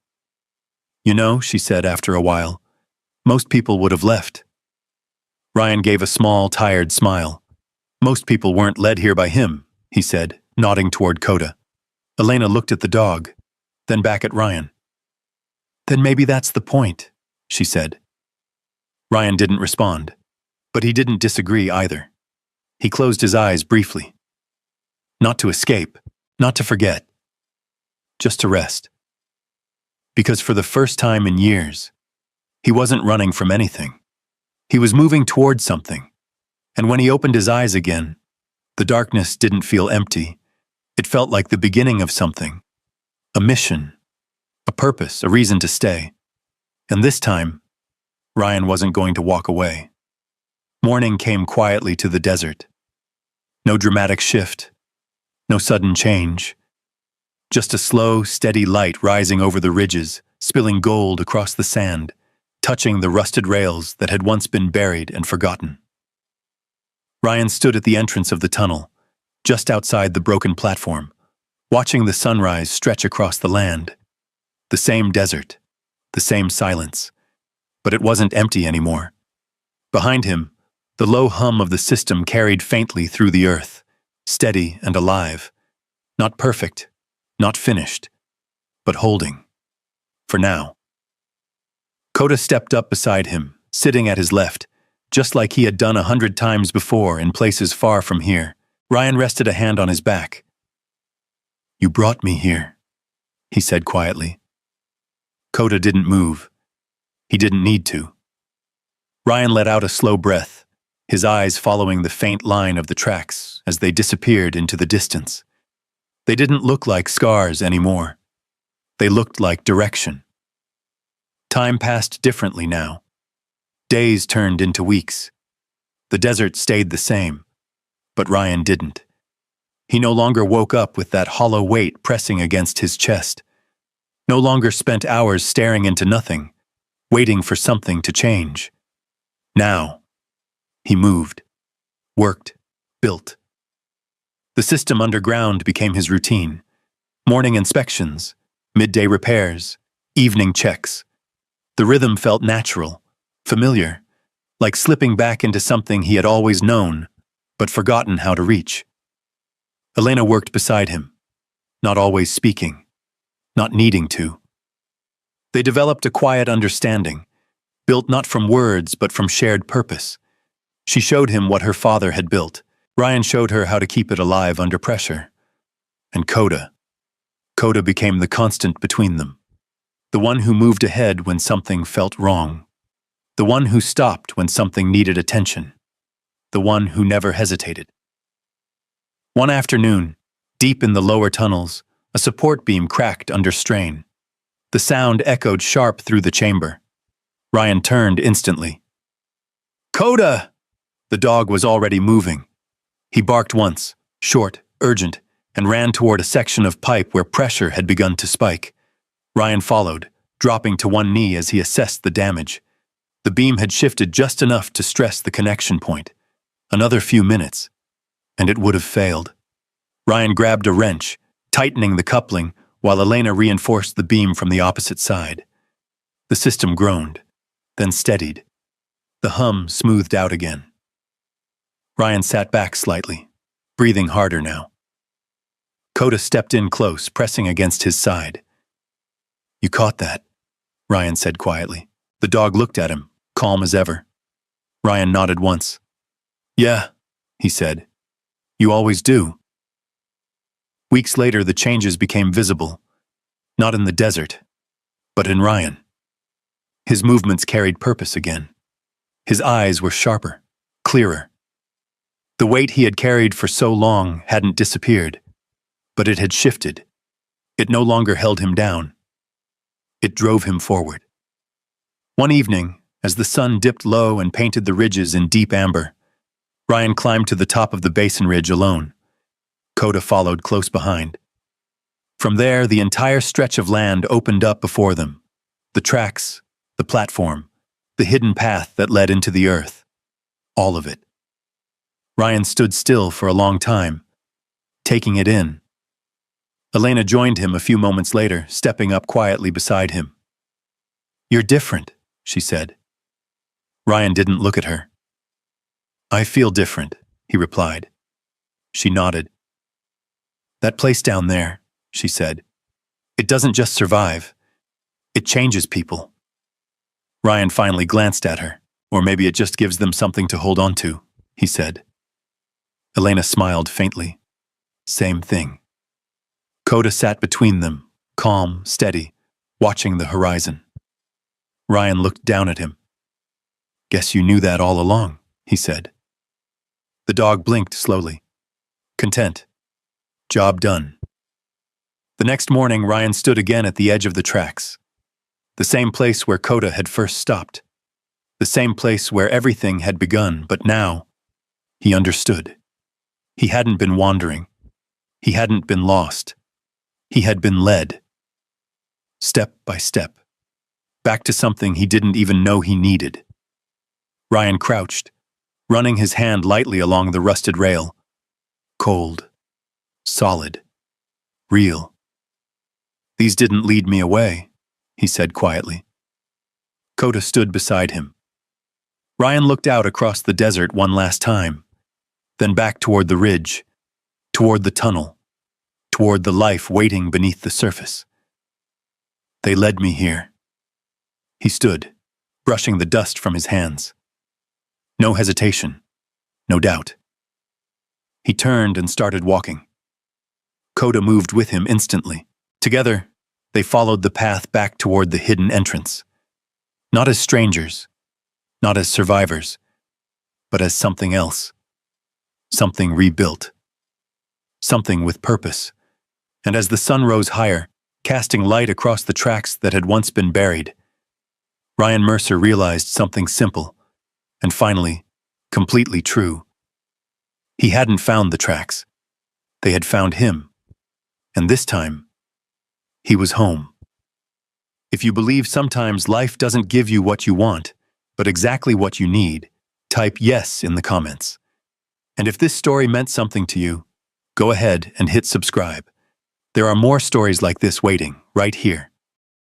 You know, she said after a while, most people would have left. Ryan gave a small, tired smile. Most people weren't led here by him, he said, nodding toward Coda. Elena looked at the dog, then back at Ryan. Then maybe that's the point, she said. Ryan didn't respond, but he didn't disagree either. He closed his eyes briefly. Not to escape, not to forget, just to rest. Because for the first time in years, he wasn't running from anything. He was moving towards something. And when he opened his eyes again, the darkness didn't feel empty. It felt like the beginning of something. A mission, a purpose, a reason to stay. And this time, Ryan wasn't going to walk away. Morning came quietly to the desert. No dramatic shift, no sudden change. Just a slow, steady light rising over the ridges, spilling gold across the sand, touching the rusted rails that had once been buried and forgotten. Ryan stood at the entrance of the tunnel, just outside the broken platform, watching the sunrise stretch across the land. The same desert, the same silence, but it wasn't empty anymore. Behind him, the low hum of the system carried faintly through the earth, steady and alive. Not perfect, not finished, but holding. For now. Coda stepped up beside him, sitting at his left, just like he had done 100 times before in places far from here. Ryan rested a hand on his back. You brought me here, he said quietly. Coda didn't move. He didn't need to. Ryan let out a slow breath, his eyes following the faint line of the tracks as they disappeared into the distance. They didn't look like scars anymore. They looked like direction. Time passed differently now. Days turned into weeks. The desert stayed the same, but Ryan didn't. He no longer woke up with that hollow weight pressing against his chest. No longer spent hours staring into nothing, waiting for something to change. Now, he moved, worked, built. The system underground became his routine. Morning inspections, midday repairs, evening checks. The rhythm felt natural, Familiar, like slipping back into something he had always known, but forgotten how to reach. Elena worked beside him, not always speaking, not needing to. They developed a quiet understanding, built not from words but from shared purpose. She showed him what her father had built. Ryan showed her how to keep it alive under pressure. And Coda became the constant between them. The one who moved ahead when something felt wrong. The one who stopped when something needed attention. The one who never hesitated. One afternoon, deep in the lower tunnels, a support beam cracked under strain. The sound echoed sharp through the chamber. Ryan turned instantly. "Coda!" The dog was already moving. He barked once, short, urgent, and ran toward a section of pipe where pressure had begun to spike. Ryan followed, dropping to one knee as he assessed the damage. The beam had shifted just enough to stress the connection point. Another few minutes, and it would have failed. Ryan grabbed a wrench, tightening the coupling, while Elena reinforced the beam from the opposite side. The system groaned, then steadied. The hum smoothed out again. Ryan sat back slightly, breathing harder now. Coda stepped in close, pressing against his side. "You caught that," Ryan said quietly. The dog looked at him, calm as ever. Ryan nodded once. "Yeah," he said. "You always do." Weeks later, the changes became visible, not in the desert, but in Ryan. His movements carried purpose again. His eyes were sharper, clearer. The weight he had carried for so long hadn't disappeared, but it had shifted. It no longer held him down. It drove him forward. One evening, as the sun dipped low and painted the ridges in deep amber, Ryan climbed to the top of the basin ridge alone. Coda followed close behind. From there, the entire stretch of land opened up before them. The tracks, the platform, the hidden path that led into the earth. All of it. Ryan stood still for a long time, taking it in. Elena joined him a few moments later, stepping up quietly beside him. "You're different," she said. Ryan didn't look at her. "I feel different," he replied. She nodded. "That place down there," she said, "it doesn't just survive. It changes people." Ryan finally glanced at her. "Or maybe it just gives them something to hold on to," he said. Elena smiled faintly. "Same thing." Coda sat between them, calm, steady, watching the horizon. Ryan looked down at him. "Guess you knew that all along," he said. The dog blinked slowly. Content. Job done. The next morning, Ryan stood again at the edge of the tracks. The same place where Coda had first stopped. The same place where everything had begun, but now, he understood. He hadn't been wandering. He hadn't been lost. He had been led. Step by step. Back to something he didn't even know he needed. Ryan crouched, running his hand lightly along the rusted rail. Cold. Solid. Real. "These didn't lead me away," he said quietly. Coda stood beside him. Ryan looked out across the desert one last time, then back toward the ridge, toward the tunnel, toward the life waiting beneath the surface. "They led me here." He stood, brushing the dust from his hands. No hesitation, no doubt. He turned and started walking. Coda moved with him instantly. Together, they followed the path back toward the hidden entrance. Not as strangers, not as survivors, but as something else. Something rebuilt. Something with purpose. And as the sun rose higher, casting light across the tracks that had once been buried, Ryan Mercer realized something simple, and finally, completely true. He hadn't found the tracks. They had found him. And this time, he was home. If you believe sometimes life doesn't give you what you want, but exactly what you need, type yes in the comments. And if this story meant something to you, go ahead and hit subscribe. There are more stories like this waiting right here.